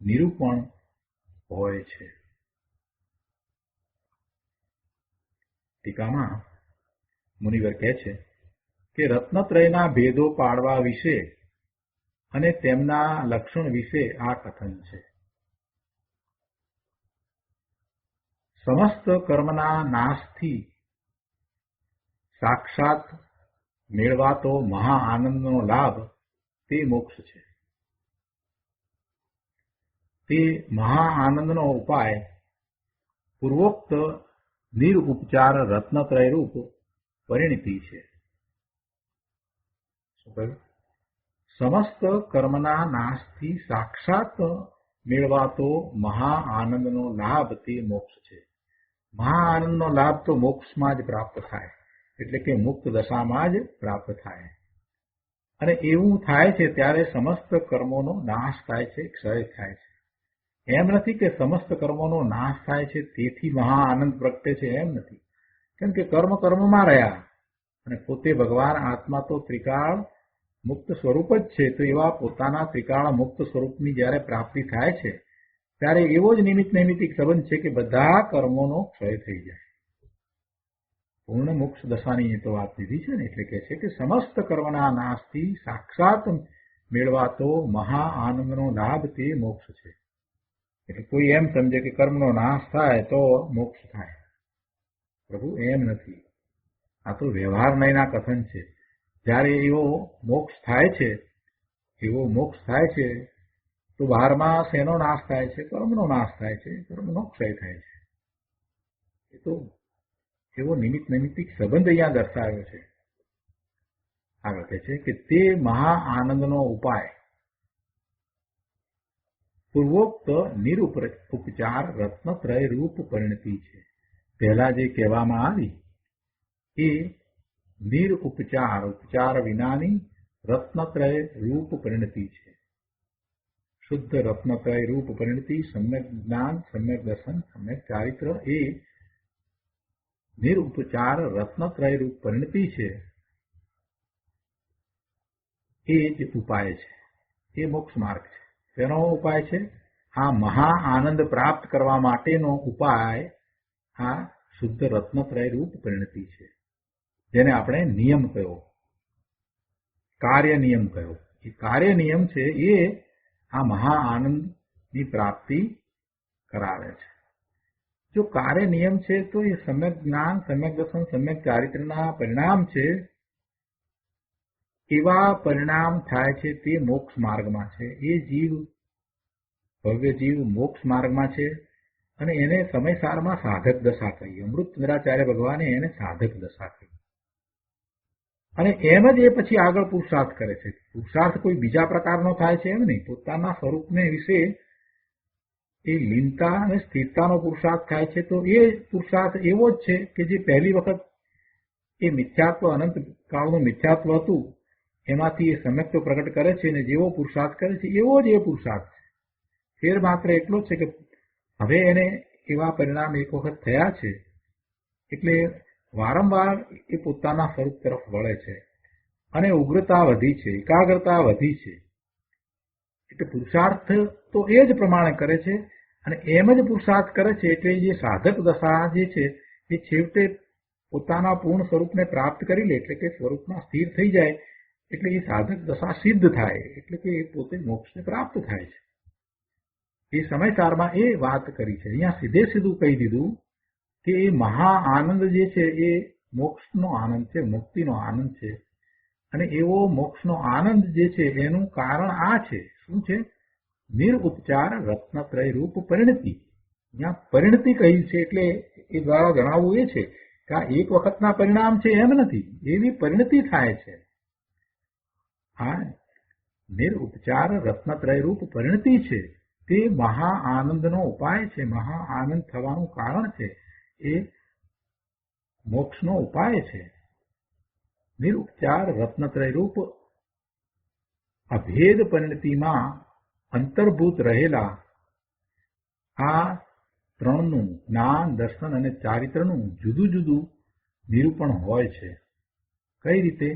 નિરૂપણ હોય છે. ટીકામાં મુનિવર કહે છે કે રત્નત્રયના ભેદો પાડવા વિશે અને તેમના લક્ષણ વિશે આ કથન છે. સમસ્ત કર્મના નાશથી સાક્ષાત મેળવાતો મહા આનંદનો લાભ તે મોક્ષ છે. તે મહા આનંદનો ઉપાય પૂર્વોક્ત નિરઉપચાર રત્નત્રય રૂપ પરિણતિ છે. સમસ્ત કર્મના નાશથી સાક્ષાત મેળવાતો મહા આનંદનો લાભ તે મોક્ષ છે. મહા આનંદનો લાભ તો મોક્ષમાં જ પ્રાપ્ત થાય, એટલે કે મુક્ત દશામાં જ પ્રાપ્ત થાય. અને એવું થાય છે ત્યારે સમસ્ત કર્મોનો નાશ થાય છે, ક્ષય થાય છે. એમ નથી કે સમસ્ત કર્મોનો નાશ થાય છે તેથી મહા આનંદ પ્રગટે છે, એમ નથી. કેમ કે કર્મ કર્મમાં રહ્યા અને પોતે ભગવાન આત્મા તો ત્રિકાળ મુક્ત સ્વરૂપ જ છે. તો એવા પોતાના ત્રિકાળ મુક્ત સ્વરૂપની જ્યારે પ્રાપ્તિ થાય છે ત્યારે એવો જ નિમિત્ત નૈમિત્તિક સંબંધ છે કે બધા કર્મોનો ક્ષય થઈ જાય. પૂર્ણ મોક્ષ દશાની તો વાત લીધી છે ને, એટલે કે છે કે સમસ્ત કર્મના નાશથી સાક્ષાત મેળવાતો મહા આનંદનો લાભ તે મોક્ષ છે. એટલે કોઈ એમ સમજે કે કર્મનો નાશ થાય તો મોક્ષ થાય. પ્રભુ એમ નથી. આ તો વ્યવહાર નયના કથન છે. જ્યારે એવો મોક્ષ થાય છે તો બહારમાં શેનો નાશ થાય છે? કર્મનો નાશ થાય છે, કર્મનો ક્ષય થાય છે. એ તો એવો નિમિત્ત નૈમિત્તિક સંબંધ અહીંયા દર્શાવ્યો છે. આગળ કહે છે કે તે મહા આનંદનો ઉપાય પૂર્વોક્ત નિરુપચાર રત્નત્રય રૂપ પરિણતિ છે. પહેલા જે કહેવામાં આવી એ નિરુપચાર, ઉપચાર વિનાની રત્નત્રય રૂપ પરિણતિ છે. શુદ્ધ રત્નત્રય રૂપ પરિણતિ, સમ્યક જ્ઞાન, સમ્યક દર્શન, સમ્યક ચારિત્ર એ નિરુપચાર રત્નત્રય રૂપ પરિણતિ છે. એ જ ઉપાય છે, એ મોક્ષ માર્ગ છે. તેનો ઉપાય છે આ મહા આનંદ પ્રાપ્ત કરવા માટેનો ઉપાય આ શુદ્ધ રત્નત્રય રૂપ પરિણતિ છે, જેને આપણે નિયમ કહ્યો, કાર્ય નિયમ કહ્યો. એ કાર્ય નિયમ છે એ આ મહા આનંદની પ્રાપ્તિ કરાવે છે. જો કાર્ય નિયમ છે તો એ સમ્યક જ્ઞાન, સમ્યક દર્શન, સમ્યક ચારિત્રના પરિણામ છે. એવા પરિણામ થાય છે તે મોક્ષ માર્ગમાં છે. એ જીવ, ભવ્ય જીવ મોક્ષ માર્ગમાં છે અને એને સમયસારમાં સાધક દશા કહી. અમૃતચંદ્રાચાર્ય ભગવાને એને સાધક દશા કહી. અને એમ જ એ પછી આગળ પુરુષાર્થ કરે છે. પુરુષાર્થ કોઈ બીજા પ્રકારનો થાય છે એમ નહીં. પોતાના સ્વરૂપને વિશે એ લીનતા અને સ્થિરતાનો પુરુષાર્થ થાય છે. તો એ પુરુષાર્થ એવો જ છે કે જે પહેલી વખત એ મિથ્યાત્વ, અનંત કાળનું મિથ્યાત્વ હતું એમાંથી એ સમ્યક્ત્વ પ્રગટ કરે છે અને જેવો પુરુષાર્થ કરે છે એવો જ એ પુરુષાર્થ છે. ફેર માત્ર એટલો જ છે કે હવે એને એવા પરિણામ એક વખત થયા છે એટલે વારંવાર એ પોતાના સ્વરૂપ તરફ વળે છે અને ઉગ્રતા વધી છે, એકાગ્રતા વધી છે. એટલે પુરુષાર્થ તો એ જ પ્રમાણે કરે છે અને એમ જ પુરુષાર્થ કરે છે. એટલે જે સાધક દશા જે છે એ છેવટે પોતાના પૂર્ણ સ્વરૂપને પ્રાપ્ત કરી લે, એટલે કે સ્વરૂપમાં સ્થિર થઈ જાય. એટલે એ સાધક દશા સિદ્ધ થાય, એટલે કે એ પોતે મોક્ષને પ્રાપ્ત થાય છે. એ સમયસારમાં એ વાત કરી છે. અહીંયા સીધે સીધું કહી દીધું કે એ મહા આનંદ જે છે એ મોક્ષનો આનંદ છે, મુક્તિનો આનંદ છે. અને એવો મોક્ષનો આનંદ જે છે એનું કારણ આ છે. શું છે? નિરુપચાર રત્નત્રય રૂપ પરિણતિ. અહીંયા પરિણતિ કહ્યું છે એટલે એ દ્વારા જણાવવું એ છે કે આ એક વખતના પરિણામ છે એમ નથી, એવી પરિણતિ થાય છે. હા, નિરુપચાર રત્નત્રય રૂપ પરિણતિ છે. તે મહા આનંદનો ઉપાય છે, મહા આનંદ થવાનું કારણ છે, એ મોક્ષનો ઉપાય છે. નિરુપચાર રત્નત્રય રૂપ અભેદ પરિણતિમાં અંતર્ભૂત રહેલા આ ત્રણનું, જ્ઞાન, દર્શન અને ચારિત્રનું જુદું જુદું નિરૂપણ હોય છે. કઈ રીતે?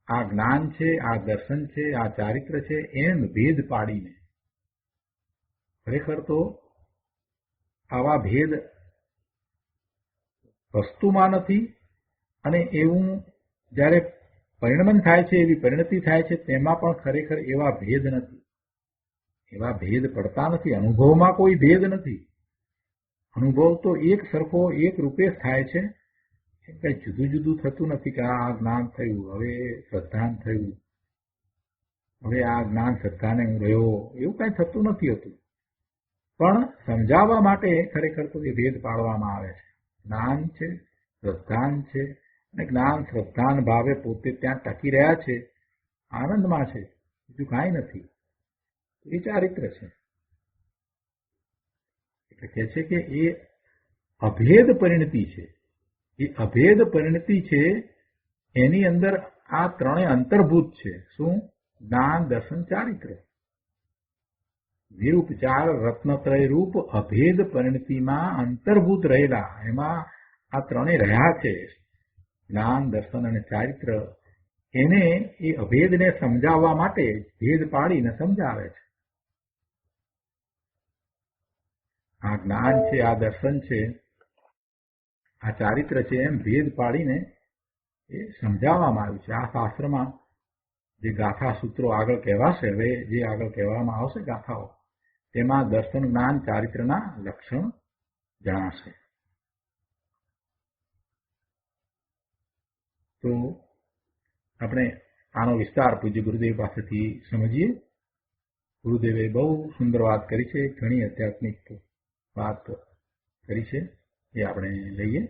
આ જ્ઞાન છે, આ દર્શન છે, આ ચારિત્ર છે, એમ ભેદ પાડીને. ખરેખર તો આવા ભેદ વસ્તુમાં નથી અને એવું જ્યારે પરિણમન થાય છે, એવી પરિણતિ થાય છે, તેમાં પણ ખરેખર એવા ભેદ નથી. એવા ભેદ પડતા નથી. અનુભવમાં કોઈ ભેદ નથી. અનુભવ તો એક સરખો, એક રૂપે થાય છે. કઈ જુદું જુદું થતું નથી કે આ જ્ઞાન થયું, હવે શ્રદ્ધાન થયું, હવે આ જ્ઞાન શ્રદ્ધાને હું રહ્યો, એવું કઈ થતું નથી હોતું. પણ સમજાવવા માટે ખરેખર તો એ ભેદ પાડવામાં આવે છે. જ્ઞાન છે, શ્રદ્ધાન છે અને જ્ઞાન શ્રદ્ધાન ભાવે પોતે ત્યાં ટકી રહ્યા છે, આનંદમાં છે, બીજું કાંઈ નથી. એ ચારિત્ર છે. એટલે કહે છે કે એ અભેદ પરિણતિ છે. એ અભેદ પરિણતિ છે, એની અંદર આ ત્રણેય અંતર્ભૂત છે. શું? જ્ઞાન, દર્શન, ચારિત્ર. નિરૂપચાર રત્નત્રય રૂપ અભેદ પરિણતિમાં અંતર્ભૂત રહેલા, એમાં આ ત્રણેય રહ્યા છે, જ્ઞાન, દર્શન અને ચારિત્ર, એને એ અભેદને સમજાવવા માટે ભેદ પાડીને સમજાવે છે. આ જ્ઞાન છે, આ દર્શન છે, આ ચારિત્ર છે, એમ ભેદ પાડીને એ સમજાવવામાં આવ્યું છે. આ શાસ્ત્રમાં જે ગાથા સૂત્રો આગળ કહેવાશે, હવે જે આગળ કહેવામાં આવશે ગાથાઓ, તેમાં દર્શન, જ્ઞાન, ચારિત્રના લક્ષણ જણાશે. તો આપણે આનો વિસ્તાર પૂજ્ય ગુરુદેવ પાસેથી સમજીએ. ગુરુદેવે બહુ સુંદર વાત કરી છે, ઘણી આધ્યાત્મિક વાત કરી છે, એ આપણે લઈએ.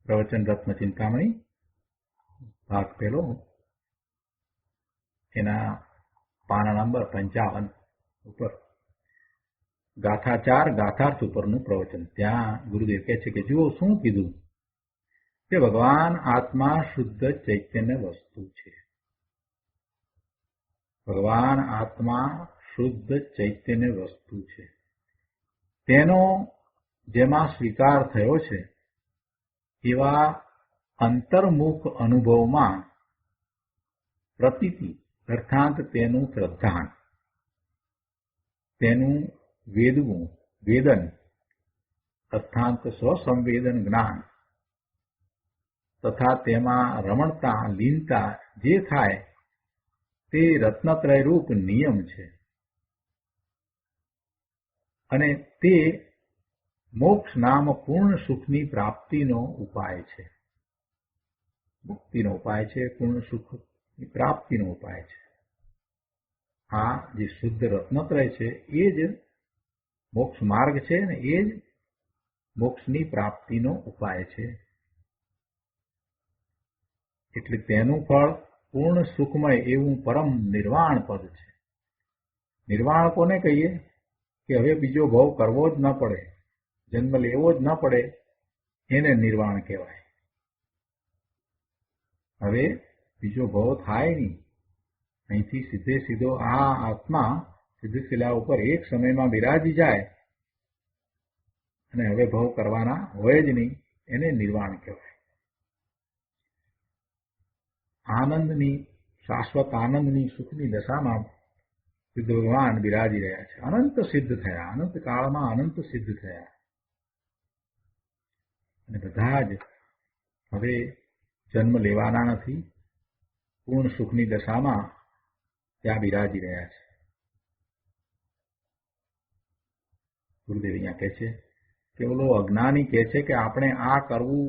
પ્રવચન રત્ન ચિંતામણી ભાગ પહેલો, એના પાના નંબર 55 ઉપર ગાથા 4 ગાથાર્થ ઉપરનું પ્રવચન. ત્યાં ગુરુદેવ કહે છે કે જુઓ શું કીધું કે ભગવાન આત્મા શુદ્ધ ચૈતન્ય વસ્તુ છે. ભગવાન આત્મા શુદ્ધ ચૈતન્ય વસ્તુ છે. તેનો જેમાં સ્વીકાર થયો છે એવા અંતર્મુખ અનુભવમાં પ્રતીતિ અર્થાત તેનું શ્રદ્ધાન, તેનું વેદન અર્થાત સ્વસંવેદન જ્ઞાન તથા તેમાં રમણતા, લીનતા જે થાય તે રત્નત્રય રૂપ નિયમ છે. અને તે મોક્ષ નામ પૂર્ણ સુખની પ્રાપ્તિનો ઉપાય છે. મુક્તિનો ઉપાય છે, પૂર્ણ સુખની પ્રાપ્તિનો ઉપાય છે. આ જે શુદ્ધ રત્નત્રય છે એ જ મોક્ષ માર્ગ છે ને એ જ મોક્ષની પ્રાપ્તિનો ઉપાય છે. એટલે તેનું ફળ પૂર્ણ સુખમય એવું પરમ નિર્વાણ પદ છે. નિર્વાણ કોને કહીએ? કે હવે બીજો ભવ કરવો જ ન પડે, જન્મ લેવો જ ન પડે, એને નિર્વાણ કહેવાય. હવે બીજો ભવ થાય નહીં. અહીંથી સીધે સીધો આ આત્મા સિદ્ધશિલા ઉપર એક સમયમાં બિરાજી જાય અને હવે ભવ કરવાના હોય જ નહીં, એને નિર્વાણ કહેવાય. આનંદની, શાશ્વત આનંદની, સુખની દશામાં સિદ્ધ ભગવાન બિરાજી રહ્યા છે. અનંત સિદ્ધ થયા, અનંત કાળમાં અનંત સિદ્ધ થયા. અને બધા જ હવે જન્મ લેવાના નથી, પૂર્ણ સુખની દશામાં ત્યાં બિરાજી રહ્યા છે. ગુરુદેવ અહીંયા કહે છે કે ઓલો અજ્ઞાની કહે છે કે આપણે આ કરવું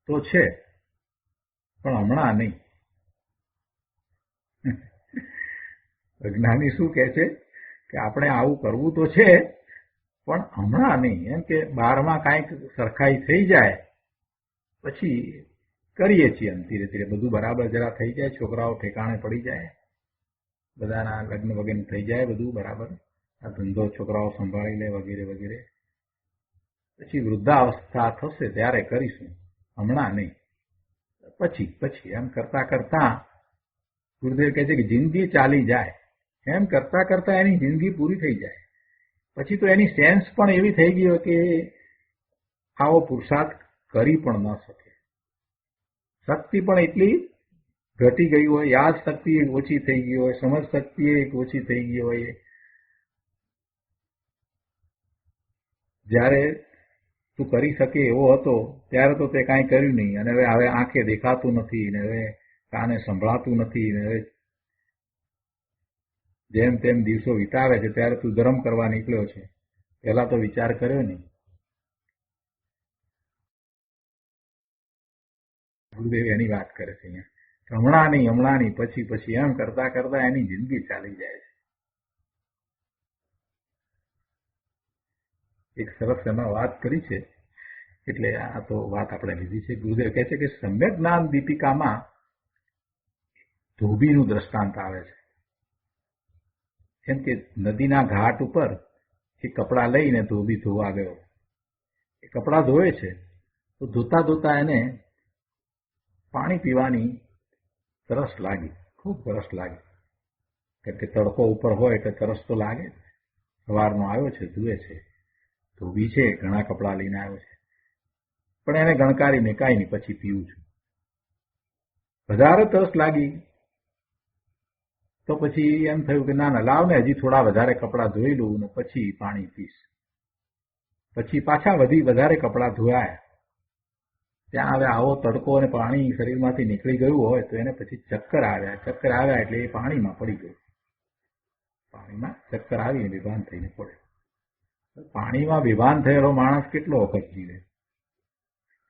તો છે પણ હમણાં નહીં. અજ્ઞાની શું કહે છે કે આપણે આવું કરવું તો છે પણ હમણાં નહીં. એમ કે 12માં કાંઈક સરખાઈ થઈ જાય પછી કરીએ છીએ. ધીરે ધીરે બધું બરાબર જરા થઈ જાય, છોકરાઓ ઠેકાણે પડી જાય, બધાના લગ્ન વગેરે થઈ જાય, બધું બરાબર, આ ધંધો છોકરાઓ સંભાળી લે વગેરે વગેરે, પછી વૃદ્ધાવસ્થા થશે ત્યારે કરીશું, હમણાં નહીં, પછી એમ કરતા કરતા ગુરુદેવ કહે છે કે જિંદગી ચાલી જાય. એમ કરતા કરતા એની જિંદગી પૂરી થઈ જાય. પછી તો એની સેન્સ પણ એવી થઈ ગઈ હોય કે આવો પુરુષાર્થ કરી પણ ન શકે. શક્તિ પણ એટલી ઘટી ગઈ હોય, યાદ શક્તિ ઓછી થઈ ગઈ હોય, સમજ શક્તિ ઓછી થઈ ગઈ હોય. જ્યારે તું કરી શકે એવો હતો ત્યારે તો તે કાંઈ કર્યું નહીં, અને હવે આંખે દેખાતું નથી, ને હવે કાને સંભળાતું નથી, ને હવે જેમ તેમ દિવસો વિતાવે છે ત્યારે તું ધર્મ કરવા નીકળ્યો છે. પહેલા તો વિચાર કર્યો નહીં. ગુરુદેવ એની વાત કરે છે અહીંયા. હમણાં નહીં, પછી એમ કરતા કરતા એની જિંદગી ચાલી જાય છે. એક સરસ એમાં વાત કરી છે, એટલે આ તો વાત આપણે લીધી છે. ગુરુદેવ કહે છે કે સમ્યક જ્ઞાન દીપિકામાં ધોબીનું દ્રષ્ટાંત આવે છે. કેમ કે નદીના ઘાટ ઉપર એ કપડાં લઈને ધોબી ધોવા ગયો. એ કપડાં ધોવે છે તો ધોતા ધોતા એને પાણી પીવાની તરસ લાગી, ખૂબ તરસ લાગી. કે તડકો ઉપર હોય એટલે તરસ તો લાગે. સવારનો આવ્યો છે, ધુએ છે, ધોબી છે, ઘણા કપડાં લઈને આવ્યો છે, પણ એને ગણકારીને કાંઈ નહીં, પછી પીવું છું. વધારે તરસ લાગી તો પછી એમ થયું કે ના લાવ ને હજી થોડા વધારે કપડાં ધોઈ લઉં ને પછી પાણી પીશ. પછી પાછા વધારે કપડાં ધોયા. ત્યાં હવે આવો તડકો અને પાણી શરીરમાંથી નીકળી ગયું હોય તો એને પછી ચક્કર આવ્યા એટલે એ પાણીમાં પડી ગયું. પાણીમાં ચક્કર આવીને બેભાન થઈને પડે. પાણીમાં બેભાન થયેલો માણસ કેટલો વખત જીવે?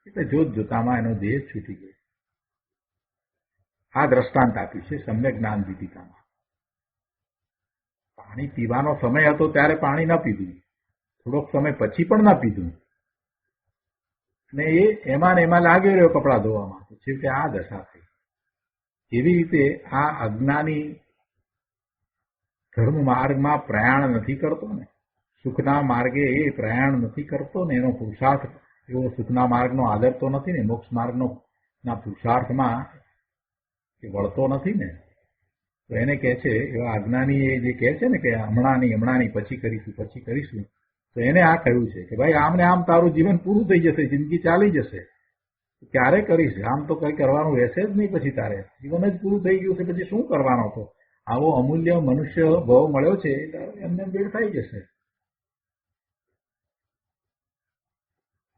એટલે જોતામાં એનો દેહ છૂટી ગયો. આ દ્રષ્ટાંત આપ્યું છે સમ્યક જ્ઞાન દીપિકામાં. પાણી પીવાનો સમય હતો ત્યારે પાણી ન પીધું, થોડોક સમય પછી પણ ન પીધું, ને એ એમાં લાગ્યો રહ્યો કપડાં ધોવામાં, છેવટે આ દશા થઈ. એવી રીતે આ અજ્ઞાની ધર્મ માર્ગમાં પ્રયાણ નથી કરતો ને, સુખના માર્ગે એ પ્રયાણ નથી કરતો ને, એનો પુરુષાર્થ એવો સુખના માર્ગનો આદર તો નથી ને, મોક્ષ માર્ગનો ના પુરુષાર્થમાં એ વળતો નથી ને, તો એને કહે છે એવા અજ્ઞાની એ જે કહે છે ને કે હમણાં પછી કરીશું, તો એને આ કહ્યું છે કે ભાઈ આમને આમ તારું જીવન પૂરું થઈ જશે, જિંદગી ચાલી જશે, ક્યારે કરીશ? આમ તો કઈ કરવાનું રહેશે જ નહીં, પછી તારે જીવન જ પૂરું થઈ ગયું છે, પછી શું કરવાનો હતો? આવો અમૂલ્ય મનુષ્ય ભાવ મળ્યો છે એમને બેડ થઈ જશે.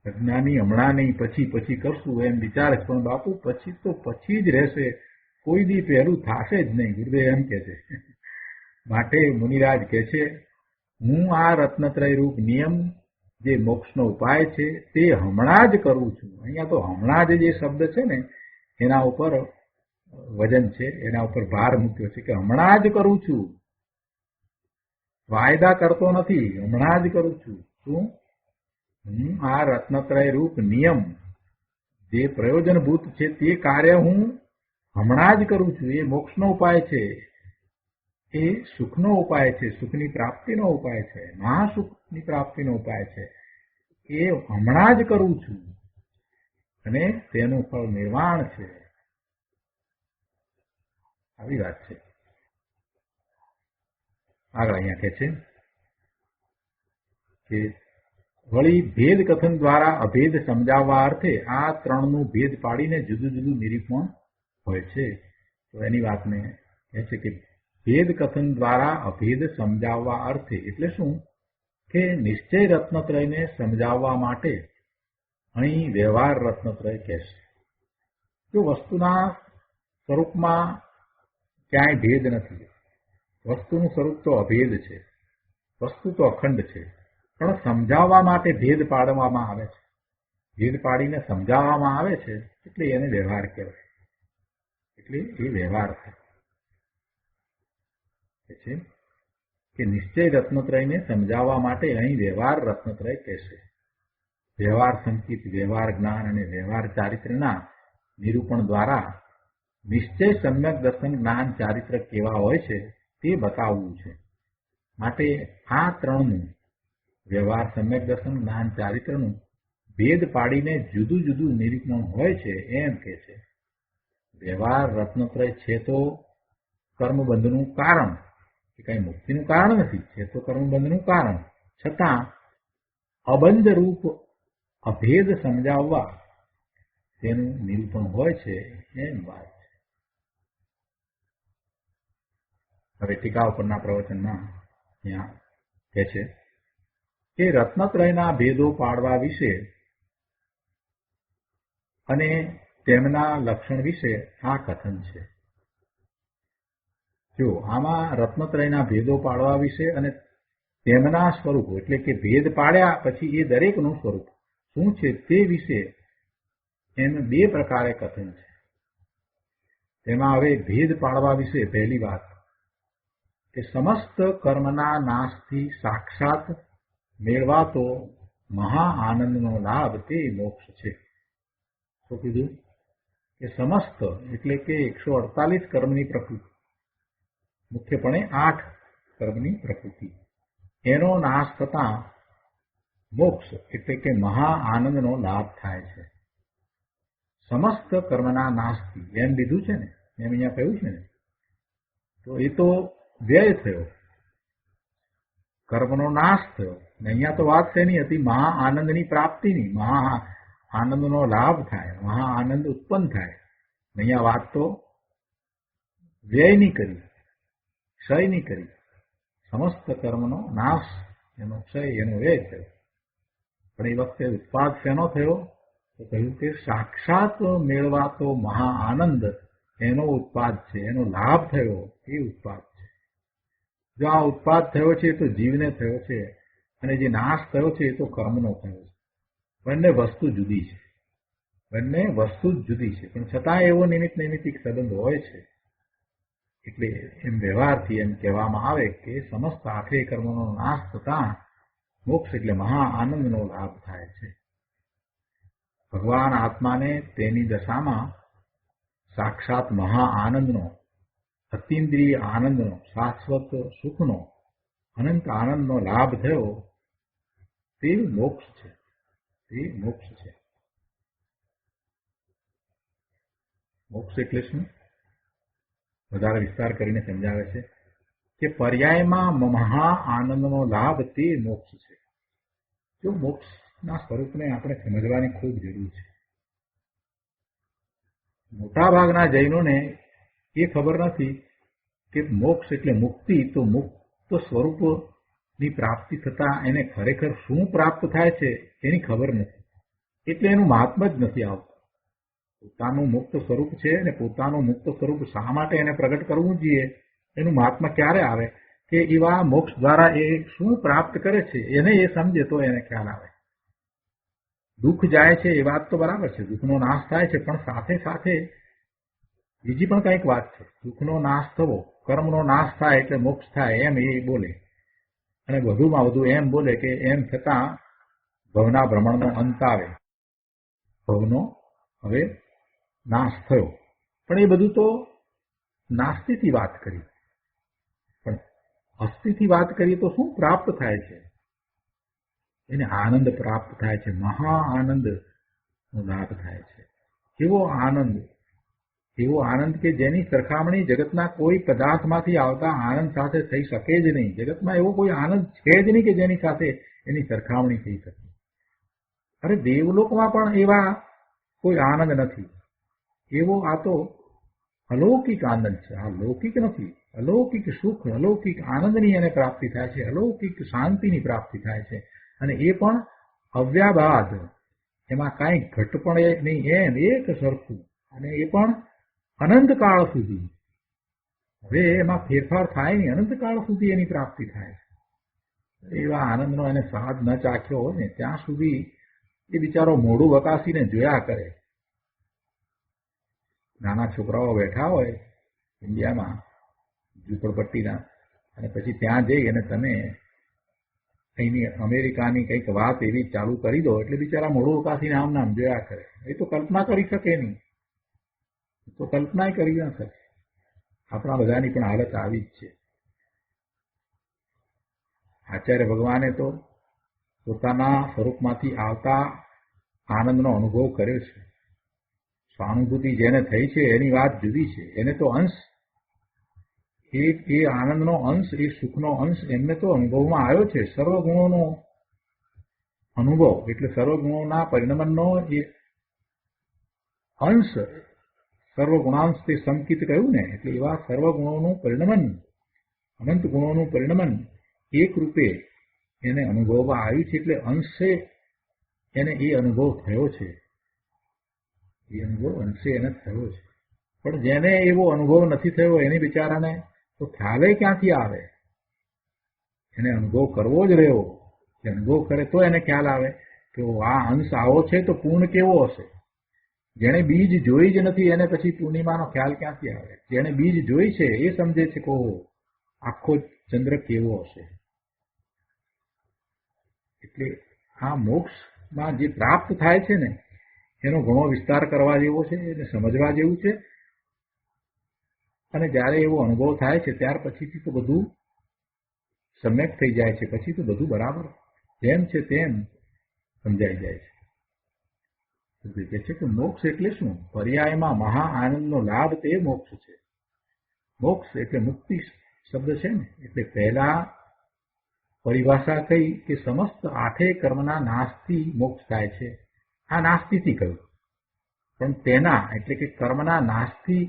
અજ્ઞાની હમણાં નહીં પછી કરશું એમ વિચારે, પણ બાપુ પછી જ રહેશે, કોઈ દી પહેલું થશે જ નહીં. ગુરુદેવ એમ કે છે. માટે મુનિરાજ કે છે હું આ રત્નત્રય રૂપ નિયમ જે મોક્ષનો ઉપાય છે તે હમણાં જ કરું છું. અહીંયા તો હમણાં જ જે શબ્દ છે ને એના ઉપર વજન છે, એના ઉપર ભાર મૂક્યો છે કે હમણાં જ કરું છું, વાયદા કરતો નથી, હમણાં જ કરું છું. શું? હું આ રત્નત્રય રૂપ નિયમ જે પ્રયોજનભૂત છે તે કાર્ય હું હમણાં જ કરું છું. એ મોક્ષનો ઉપાય છે, એ સુખનો ઉપાય છે, સુખની પ્રાપ્તિનો ઉપાય છે, મહાસુખની પ્રાપ્તિનો ઉપાય છે. એ હમણાં જ કરું છું અને તેનું ફળ નિર્વાણ છે. આવી વાત છે. આગળ અહીંયા કહે છે કે વળી ભેદ કથન દ્વારા અભેદ સમજાવવા અર્થે આ ત્રણનું ભેદ પાડીને જુદું જુદું નિરૂપણ હોય છે. તો એની વાતને કહે છે કે ભેદ કથન દ્વારા અભેદ સમજાવવા અર્થે એટલે શું કે નિશ્ચય રત્નત્રયને સમજાવવા માટે અહીં વ્યવહાર રત્નત્રય કહેશે. જો વસ્તુના સ્વરૂપમાં ક્યાંય ભેદ નથી, વસ્તુનું સ્વરૂપ તો અભેદ છે, વસ્તુ તો અખંડ છે, પણ સમજાવવા માટે ભેદ પાડવામાં આવે છે, ભેદ પાડીને સમજાવવામાં આવે છે, એટલે એને વ્યવહાર કહેવાય. એટલે એ વ્યવહાર થાય છે કે નિશ્ચય રત્નત્રયને સમજાવવા માટે અહીં વ્યવહાર રત્નત્રય કહેશે. વ્યવહાર સંકિત, વ્યવહાર જ્ઞાન અને વ્યવહાર ચારિત્રના નિરૂપણ દ્વારા નિશ્ચય સમ્યક દર્શન જ્ઞાન ચારિત્ર કેવા હોય છે તે બતાવવું છે. માટે આ ત્રણનું વ્યવહાર સમ્યક દર્શન જ્ઞાન ચારિત્રનું ભેદ પાડીને જુદું જુદું નિરૂપણ હોય છે એમ કે છે. વ્યવહાર રત્નત્રય છે તો કર્મબંધનું કારણ, એ કઈ મુક્તિનું કારણ નથી, છે તો કર્મબંધનું કારણ, છતાં અબંધ રૂપ અભેદ સમજાવવા તેનું નિરૂપણ હોય છે એમ વાત છે. હવે ટીકા ઉપરના પ્રવચનમાં અહીંયા કહે છે કે રત્નત્રયના ભેદો પાડવા વિશે અને તેમના લક્ષણ વિશે આ કથન છે. જો આમાં રત્નત્રયના ભેદો પાડવા વિશે અને તેમના સ્વરૂપો એટલે કે ભેદ પાડ્યા પછી એ દરેકનું સ્વરૂપ શું છે તે વિશે એમ બે પ્રકારે કથન છે. તેમાં હવે ભેદ પાડવા વિશે પહેલી વાત કે સમસ્ત કર્મના નાશથી સાક્ષાત મેળવાતો મહા આનંદનો લાભ તે મોક્ષ છે. શું કીધું કે સમસ્ત એટલે કે 148 કર્મની પ્રકૃતિ, મુખ્યપણે 8 કર્મની પ્રકૃતિ, એનો નાશ થતા મોક્ષ એટલે કે મહા આનંદનો લાભ થાય છે. સમસ્ત કર્મના નાશથી એમ લીધું છે ને, એમ અહીંયા કહ્યું છે ને, તો એ તો વ્યય થયો, કર્મનો નાશ થયો. ને અહીંયા તો વાત શેની હતી? મહા આનંદની પ્રાપ્તિની, મહા આનંદનો લાભ થાય, મહા આનંદ ઉત્પન્ન થાય. અહીંયા વાત તો વ્યયની કરી, ક્ષયની કરી. સમસ્ત કર્મનો નાશ, એનો ક્ષય, એનો વ્યય થયો. પણ એ વખતે ઉત્પાદ શેનો થયો? તો કહ્યું કે સાક્ષાત મેળવાતો મહા આનંદ એનો ઉત્પાદ છે, એનો લાભ થયો એ ઉત્પાદ છે. જો આ ઉત્પાદ થયો છે તો જીવને થયો છે, અને જે નાશ થયો છે એ તો કર્મનો થયો છે. બંને વસ્તુ જુદી છે, બંને વસ્તુ જ જુદી છે, પણ છતાં એવો નિમિત્ત નૈમિત્તિક સંબંધ હોય છે. એટલે એમ વ્યવહારથી એમ કહેવામાં આવે કે સમસ્ત આખે કર્મનો નાશ થતા મોક્ષ એટલે મહા આનંદનો લાભ થાય છે. ભગવાન આત્માને તેની દશામાં સાક્ષાત મહા આનંદનો, અતિન્દ્રિય આનંદનો, શાશ્વત સુખનો, અનંત આનંદનો લાભ થયો તે મોક્ષ છે, તે મોક્ષ છે. મોક્ષ એટલે શું? વધારે વિસ્તાર કરીને સમજાવે છે કે પર્યાયમાં મહા આનંદનો લાભ તે મોક્ષ છે. જો મોક્ષના સ્વરૂપને આપણે સમજવાની ખૂબ જરૂર છે. મોટાભાગના જૈનોને એ ખબર નથી કે મોક્ષ એટલે મુક્તિ, તો મુક્ત સ્વરૂપની પ્રાપ્તિ થતા એને ખરેખર શું પ્રાપ્ત થાય છે એની ખબર નથી. એટલે એનું મહાત્મ જ નથી આવતું. પોતાનું મુક્ત સ્વરૂપ છે અને પોતાનું મુક્ત સ્વરૂપ શા માટે એને પ્રગટ કરવું જોઈએ એનું મહાત્મા ક્યારે આવે કે એવા મોક્ષ દ્વારા એ શું પ્રાપ્ત કરે છે એને એ સમજે તો એને ખ્યાલ આવે. દુઃખ જાય છે એ વાત તો બરાબર છે, દુઃખનો નાશ થાય છે, પણ સાથે સાથે બીજી પણ કંઈક વાત છે. દુઃખનો નાશ થવો, કર્મનો નાશ થાય એટલે મોક્ષ થાય એમ એ બોલે, અને વધુમાં વધુ એમ બોલે કે એમ છતાં ભવના ભ્રમણનો અંત આવે, ભવનો હવે નાશ થયો. પણ એ બધું તો નાસ્તિથી વાત કરી, પણ અસ્થિથી વાત કરીએ તો શું પ્રાપ્ત થાય છે? એને આનંદ પ્રાપ્ત થાય છે, મહા આનંદનો લાભ થાય છે. એવો આનંદ, એવો આનંદ કે જેની સરખામણી જગતના કોઈ પદાર્થમાંથી આવતા આનંદ સાથે થઈ શકે જ નહીં. જગતમાં એવો કોઈ આનંદ છે જ નહીં કે જેની સાથે એની સરખામણી થઈ શકે. અરે દેવલોકમાં પણ એવા કોઈ આનંદ નથી. એવો આ તો અલૌકિક આનંદ છે, આ લૌકિક નથી. અલૌકિક સુખ, અલૌકિક આનંદની એને પ્રાપ્તિ થાય છે, અલૌકિક શાંતિની પ્રાપ્તિ થાય છે, અને એ પણ અવ્યાબાદ, એમાં કાંઈ ઘટપણ નહીં, એમ એક સરખું, અને એ પણ અનંતકાળ સુધી. હવે એમાં ફેરફાર થાય નહીં, અનંતકાળ સુધી એની પ્રાપ્તિ થાય છે. એવા આનંદનો એને સ્વાદ ન ચાખ્યો હોય ને ત્યાં સુધી એ બિચારો મોઢું વકાસીને જોયા કરે. નાના છોકરાઓ બેઠા હોય ઇન્ડિયામાં ઝૂંપડપટ્ટીના, અને પછી ત્યાં જઈ અને તમે અહીંની અમેરિકાની કંઈક વાત એવી ચાલુ કરી દો એટલે બિચારા મોઢું વકાસીને આમ નામ જોયા કરે. એ તો કલ્પના કરી શકે નહીં, તો કલ્પના કરી ન શકે. આપણા બધાની પણ હાલત આવી જ છે. આચાર્ય ભગવાને તો પોતાના સ્વરૂપમાંથી આવતા આનંદનો અનુભવ કર્યો છે. સ્વાનુભૂતિ જેને થઈ છે એની વાત જુદી છે. એને તો અંશ, એ આનંદનો અંશ, એ સુખનો અંશ એમને તો અનુભવમાં આવ્યો છે. સર્વગુણોનો અનુભવ એટલે સર્વગુણોના પરિણમનનો એ અંશ, સર્વગુણાંશ તે સંકિત કહ્યું ને, એટલે એવા સર્વગુણોનું પરિણમન, અનંત ગુણોનું પરિણમન એક રૂપે એને અનુભવમાં આવ્યું છે. એટલે અંશે એને એ અનુભવ થયો છે, એ અનુભવ અંશે એને થયો છે. પણ જેને એવો અનુભવ નથી થયો એની બિચારાને તો ખ્યાલે ક્યાંથી આવે? એને અનુભવ કરવો જ રહ્યો. એ અનુભવ કરે તો એને ખ્યાલ આવે કે આ અંશ આવો છે તો પૂર્ણ કેવો હશે. જેણે બીજ જોઈ જ નથી એને પછી પૂર્ણિમાનો ખ્યાલ ક્યાંથી આવે? જેણે બીજ જોઈ છે એ સમજે છે કે આખો ચંદ્ર કેવો હશે. એટલે આ મોક્ષમાં જે પ્રાપ્ત થાય છે ને એનો ઘણો વિસ્તાર કરવા જેવો છે, એને સમજવા જેવું છે. અને જ્યારે એવો અનુભવ થાય છે ત્યાર પછીથી તો બધું સમ્યક થઈ જાય છે. પછી તો બધું બરાબર જેમ છે તેમ સમજાઈ જાય છે. કહે છે કે મોક્ષ એટલે શું? પર્યાયમાં મહા આનંદનો લાભ તે મોક્ષ છે. મોક્ષ એટલે મુક્તિ શબ્દ છે ને, એટલે પહેલા પરિભાષા કઈ કે સમસ્ત આઠેય કર્મના નાશથી મોક્ષ થાય છે. આ નાસ્તિથી કહ્યું, પણ તેના એટલે કે કર્મના નાશથી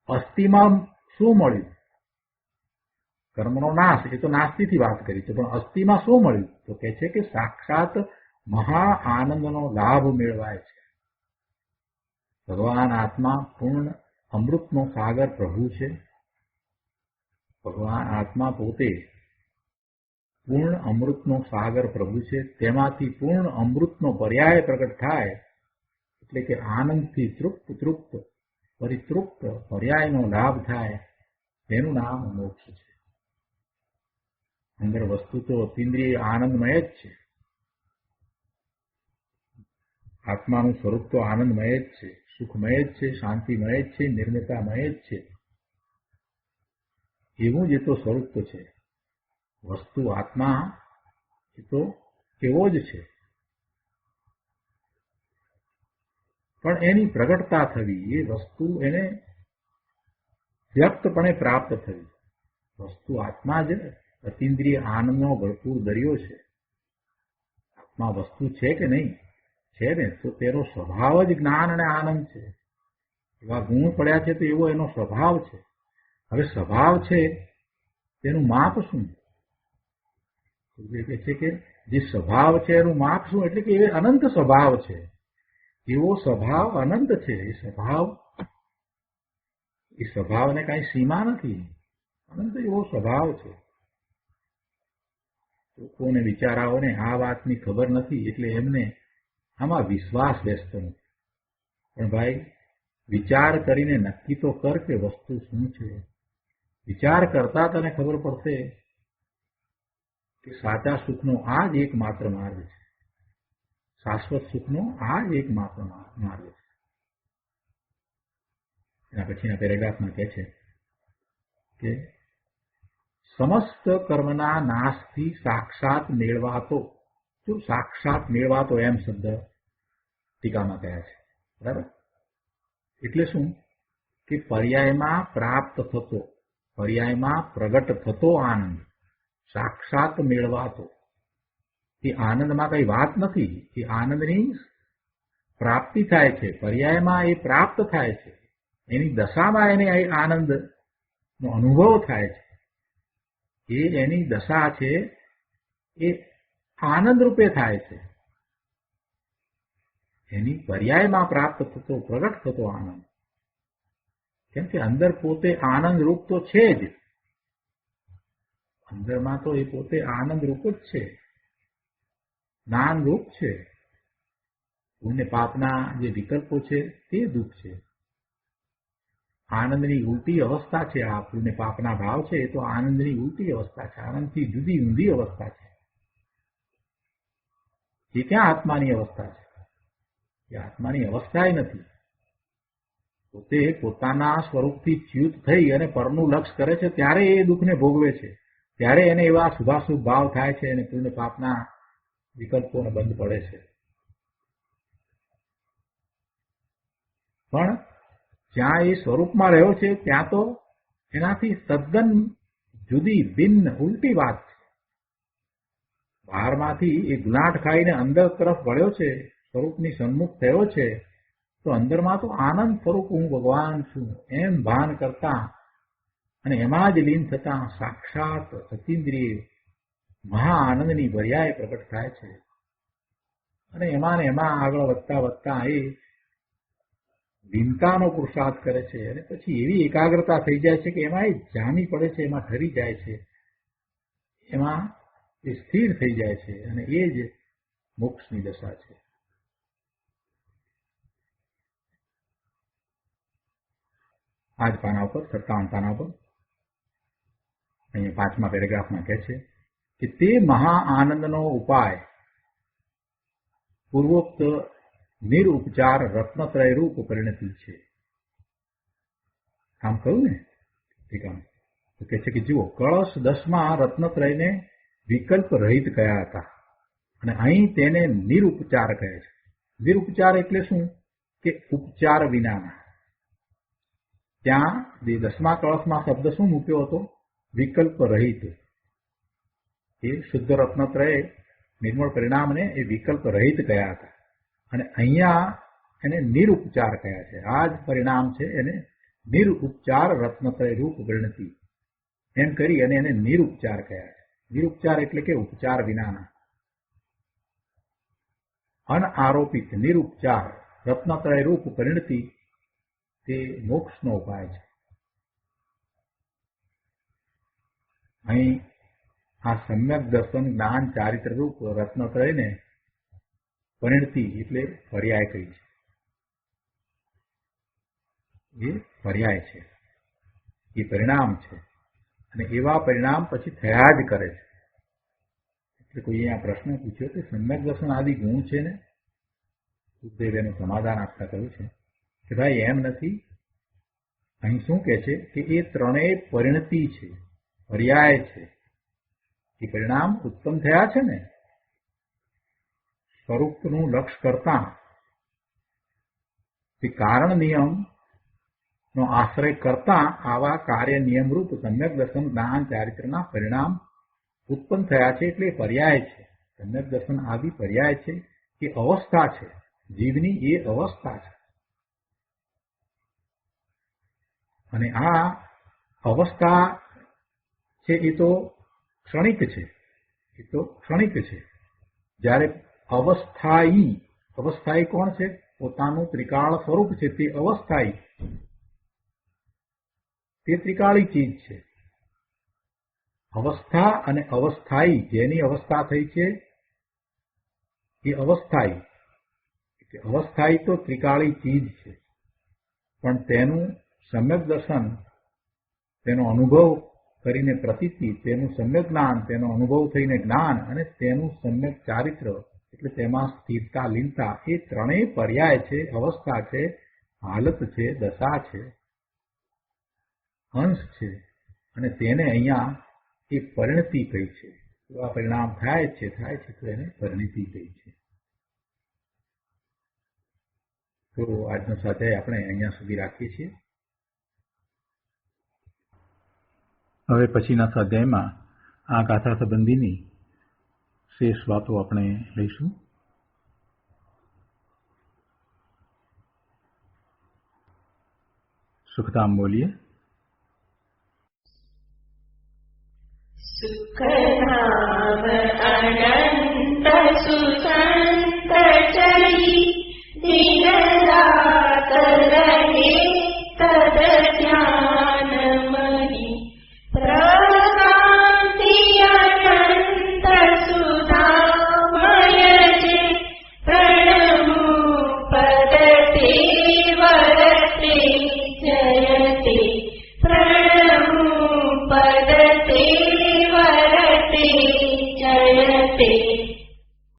અસ્થિમાં શું મળ્યું? કર્મનો નાશ એ તો નાસ્તિથી વાત કરી છે, પણ અસ્થિમાં શું મળ્યું? તો કહે છે કે સાક્ષાત મહા આનંદનો લાભ મેળવાય છે. ભગવાન આત્મા પૂર્ણ અમૃતનો સાગર પ્રભુ છે. ભગવાન આત્મા પોતે પૂર્ણ અમૃતનો સાગર પ્રભુ છે. તેમાંથી પૂર્ણ અમૃતનો પર્યાય પ્રગટ થાય એટલે કે આનંદથી તૃપ્ત પરિતૃપ્ત પર્યાયનો લાભ થાય, તેનું નામ મોક્ષ છે. અંદર વસ્તુ તો અતિન્દ્રિય આનંદમય જ છે. આત્માનું સ્વરૂપ તો આનંદમય જ છે, સુખમય જ છે, શાંતિમય જ છે, નિર્મળતામય જ છે. એવું જ એ તો સ્વરૂપ તો છે. વસ્તુ આત્મા એ તો એવો જ છે, પણ એની પ્રગટતા થવી, એ વસ્તુ એને વ્યક્તપણે પ્રાપ્ત થવી. વસ્તુ આત્મા જ અતિન્દ્રિય આનંદનો ભરપૂર દરિયો છે. આત્મા વસ્તુ છે કે નહીં? છે ને, તો તેનો સ્વભાવ જ જ્ઞાન અને આનંદ છે. એવા ગુણ પડ્યા છે તો એવો એનો સ્વભાવ છે. હવે સ્વભાવ છે તેનું માપ શું? કહે છે કે જે સ્વભાવ છે એનું માપ શું? એટલે કે એ અનંત સ્વભાવ છે. એવો સ્વભાવ અનંત છે. એ સ્વભાવને કઈ સીમા નથી. અનંત એવો સ્વભાવ છે. લોકોને વિચારાઓને આ વાતની ખબર નથી એટલે એમને આમાં વિશ્વાસ બેસતો નથી. પણ ભાઈ, વિચાર કરીને નક્કી તો કર કે વસ્તુ શું છે. વિચાર કરતા તને ખબર પડશે કે સાચા સુખનો આ જ એકમાત્ર માર્ગ છે. શાશ્વત સુખનો આ જ એકમાત્ર માર્ગ છે. એના પછીના પેરેગ્રાફમાં કહે છે કે સમસ્ત કર્મના નાશથી સાક્ષાત મેળવાતો, જો સાક્ષાત મેળવાતો એમ શબ્દ ટીકામાં કહ્યા છે. બરાબર? એટલે શું કે પર્યાયમાં પ્રાપ્ત થતો, પર્યાયમાં પ્રગટ થતો આનંદ સાક્ષાત મેળવાતો. એ આનંદમાં કઈ વાત નથી. એ આનંદની પ્રાપ્તિ થાય છે. પર્યાયમાં એ પ્રાપ્ત થાય છે. એની દશામાં એને આનંદનો અનુભવ થાય છે. એ એની દશા છે એ આનંદ રૂપે થાય છે. એની પર્યાયમાં પ્રાપ્ત થતો પ્રગટ થતો આનંદ. કેમ કે અંદર પોતે આનંદ રૂપ તો છે જ. અંદરમાં તો એ પોતે આનંદ રૂપ જ છે, જ્ઞાન રૂપ છે. પુણ્ય પાપના જે વિકલ્પો છે તે દુઃખ છે. આનંદની ઉલટી અવસ્થા છે. આ પુણ્ય પાપના ભાવ છે એ તો આનંદની ઉલટી અવસ્થા છે. આનંદથી જુદી ઊંધી અવસ્થા છે. એ ક્યાં આત્માની અવસ્થા છે? એ આત્માની અવસ્થા નથી. પોતે પોતાના સ્વરૂપથી ચ્યુત થઈ અને પરનું લક્ષ કરે છે ત્યારે એ દુઃખને ભોગવે છે. ત્યારે એને એવા શુભાશુભ ભાવ થાય છે અને પુણ્ય પાપના વિકલ્પોને બંધ પડે છે. પણ જ્યાં એ સ્વરૂપમાં રહ્યો છે ત્યાં તો એનાથી તદ્દન જુદી ભિન્ન ઉલટી વાત છે. બહારમાંથી એ ગુલાટ ખાઈને અંદર તરફ વળ્યો છે, સ્વરૂપની સન્મુખ થયો છે, તો અંદરમાં તો આનંદ સ્વરૂપ હું ભગવાન છું એમ ભાન કરતા અને એમાં જ લીન થતા સાક્ષાત અતિન્દ્રિય મહા આનંદની પર્યાય પ્રગટ થાય છે. અને એમાં ને એમાં આગળ વધતા વધતા એ લીનતાનો પુરુષાર્થ કરે છે. અને પછી એવી એકાગ્રતા થઈ જાય છે કે એમાં એ જામી પડે છે, એમાં ઠરી જાય છે, એમાં એ સ્થિર થઈ જાય છે. અને એ જ મોક્ષની દશા છે. આજ પાના ઉપર 57 પાના ઉપર અહીંયા 5મા પેરેગ્રાફમાં કહે છે કે તે મહા આનંદનો ઉપાય પૂર્વોક્ત નિરુપચાર રત્નત્રય રૂપ પરિણતિ છે. આમ કહ્યું ને ટીકામાં તો કહે છે કે જુઓ, કળશ 10માં રત્નત્રયને વિકલ્પ રહિત કયા હતા અને અહીં તેને નિરુપચાર કહે છે. નિરુપચાર એટલે શું કે ઉપચાર વિનાના. ત્યાં 10મા કળશમાં શબ્દ શું મૂક્યો હતો વિકલ્પ રહિત, એ શુદ્ધ રત્નત્રય નિર્મળ પરિણામને એ વિકલ્પ રહિત કહ્યા હતા, અને અહીંયા એને નિરુપચાર કહ્યા છે. આ જ પરિણામ છે એને નિરુપચાર રત્નત્રય રૂપ ગણતિ એમ કરી અને એને નિરુપચાર કહ્યા છે. નિરુપચાર એટલે કે ઉપચાર વિનાના, અનઆરોપિત નિરુપચાર રત્નત્રય રૂપ પરિણતિ તે મોક્ષનો ઉપાય છે. અહીં આ સમ્યક દર્શન જ્ઞાન ચારિત્ર રૂપ રત્નત્રયને પરિણતિ એટલે પર્યાય કહી છે. એ પર્યાય છે, એ પરિણામ છે, અને એવા પરિણામ પછી થયા જ કરે છે. એટલે કોઈ અહીંયા પ્રશ્ન પૂછ્યો કે સમ્યક દર્શન આદિ ગુણ છે ને, સુખદેવ એનું સમાધાન આપતા કહ્યું છે કે ભાઈ એમ નથી. અહીં શું કહે છે કે એ ત્રણેય પરિણતિ છે, પર્યાય છે. એ પરિણામ ઉત્પન્ન થયા છે ને, સ્વરૂપનું લક્ષ કરતા તે કારણ નિયમ નો આશ્રય કરતા આવા કાર્ય નિયમરૂપ સમ્યક દર્શન જ્ઞાન ચારિત્રના પરિણામ ઉત્પન્ન થયા છે. એટલે પર્યાય છે. સમ્યક દર્શન આદિ પર્યાય છે, એ અવસ્થા છે, જીવની એ અવસ્થા છે. અને આ અવસ્થા છે એ તો ક્ષણિક છે, એ તો ક્ષણિક છે. જ્યારે અવસ્થાયી કોણ છે? પોતાનું ત્રિકાળ સ્વરૂપ છે તે અવસ્થાયી, તે ત્રિકાળી ચીજ છે. અવસ્થા અને અવસ્થાયી, જેની અવસ્થા થઈ છે એ અવસ્થાયી. અવસ્થાયી તો ત્રિકાળી ચીજ છે, પણ તેનું સમ્યક દર્શન, તેનો અનુભવ કરીને પ્રતીતિ, તેનું સમ્યક જ્ઞાન, તેનો અનુભવ થઈને જ્ઞાન, અને તેનું સમ્યક ચારિત્ર એટલે તેમાં સ્થિરતા લીનતા, એ ત્રણેય પર્યાય છે, અવસ્થા છે, હાલત છે, દશા છે, અંશ છે. અને તેને અહીંયા એ પરિણતિ કહી છે. આ પરિણામ થાય છે તો એને પરિણતિ કહી છે. તો આજનો સ્વાધ્યાય આપણે અહીંયા સુધી રાખીએ છીએ. હવે પછીના સ્વાધ્યાયમાં આ ગાથા સંબંધીની શેષ વાતો આપણે લઈશું. સુખધામ બોલીએ. સુખધામ અનંત સુસંત ચરી દિન રાત રહે તદ ધ્યાન મહી પ્રકાંતિ અનંત સુધામય જે પ્રણમુ પદતે વરતે જયતે પ્રણમુ પદતે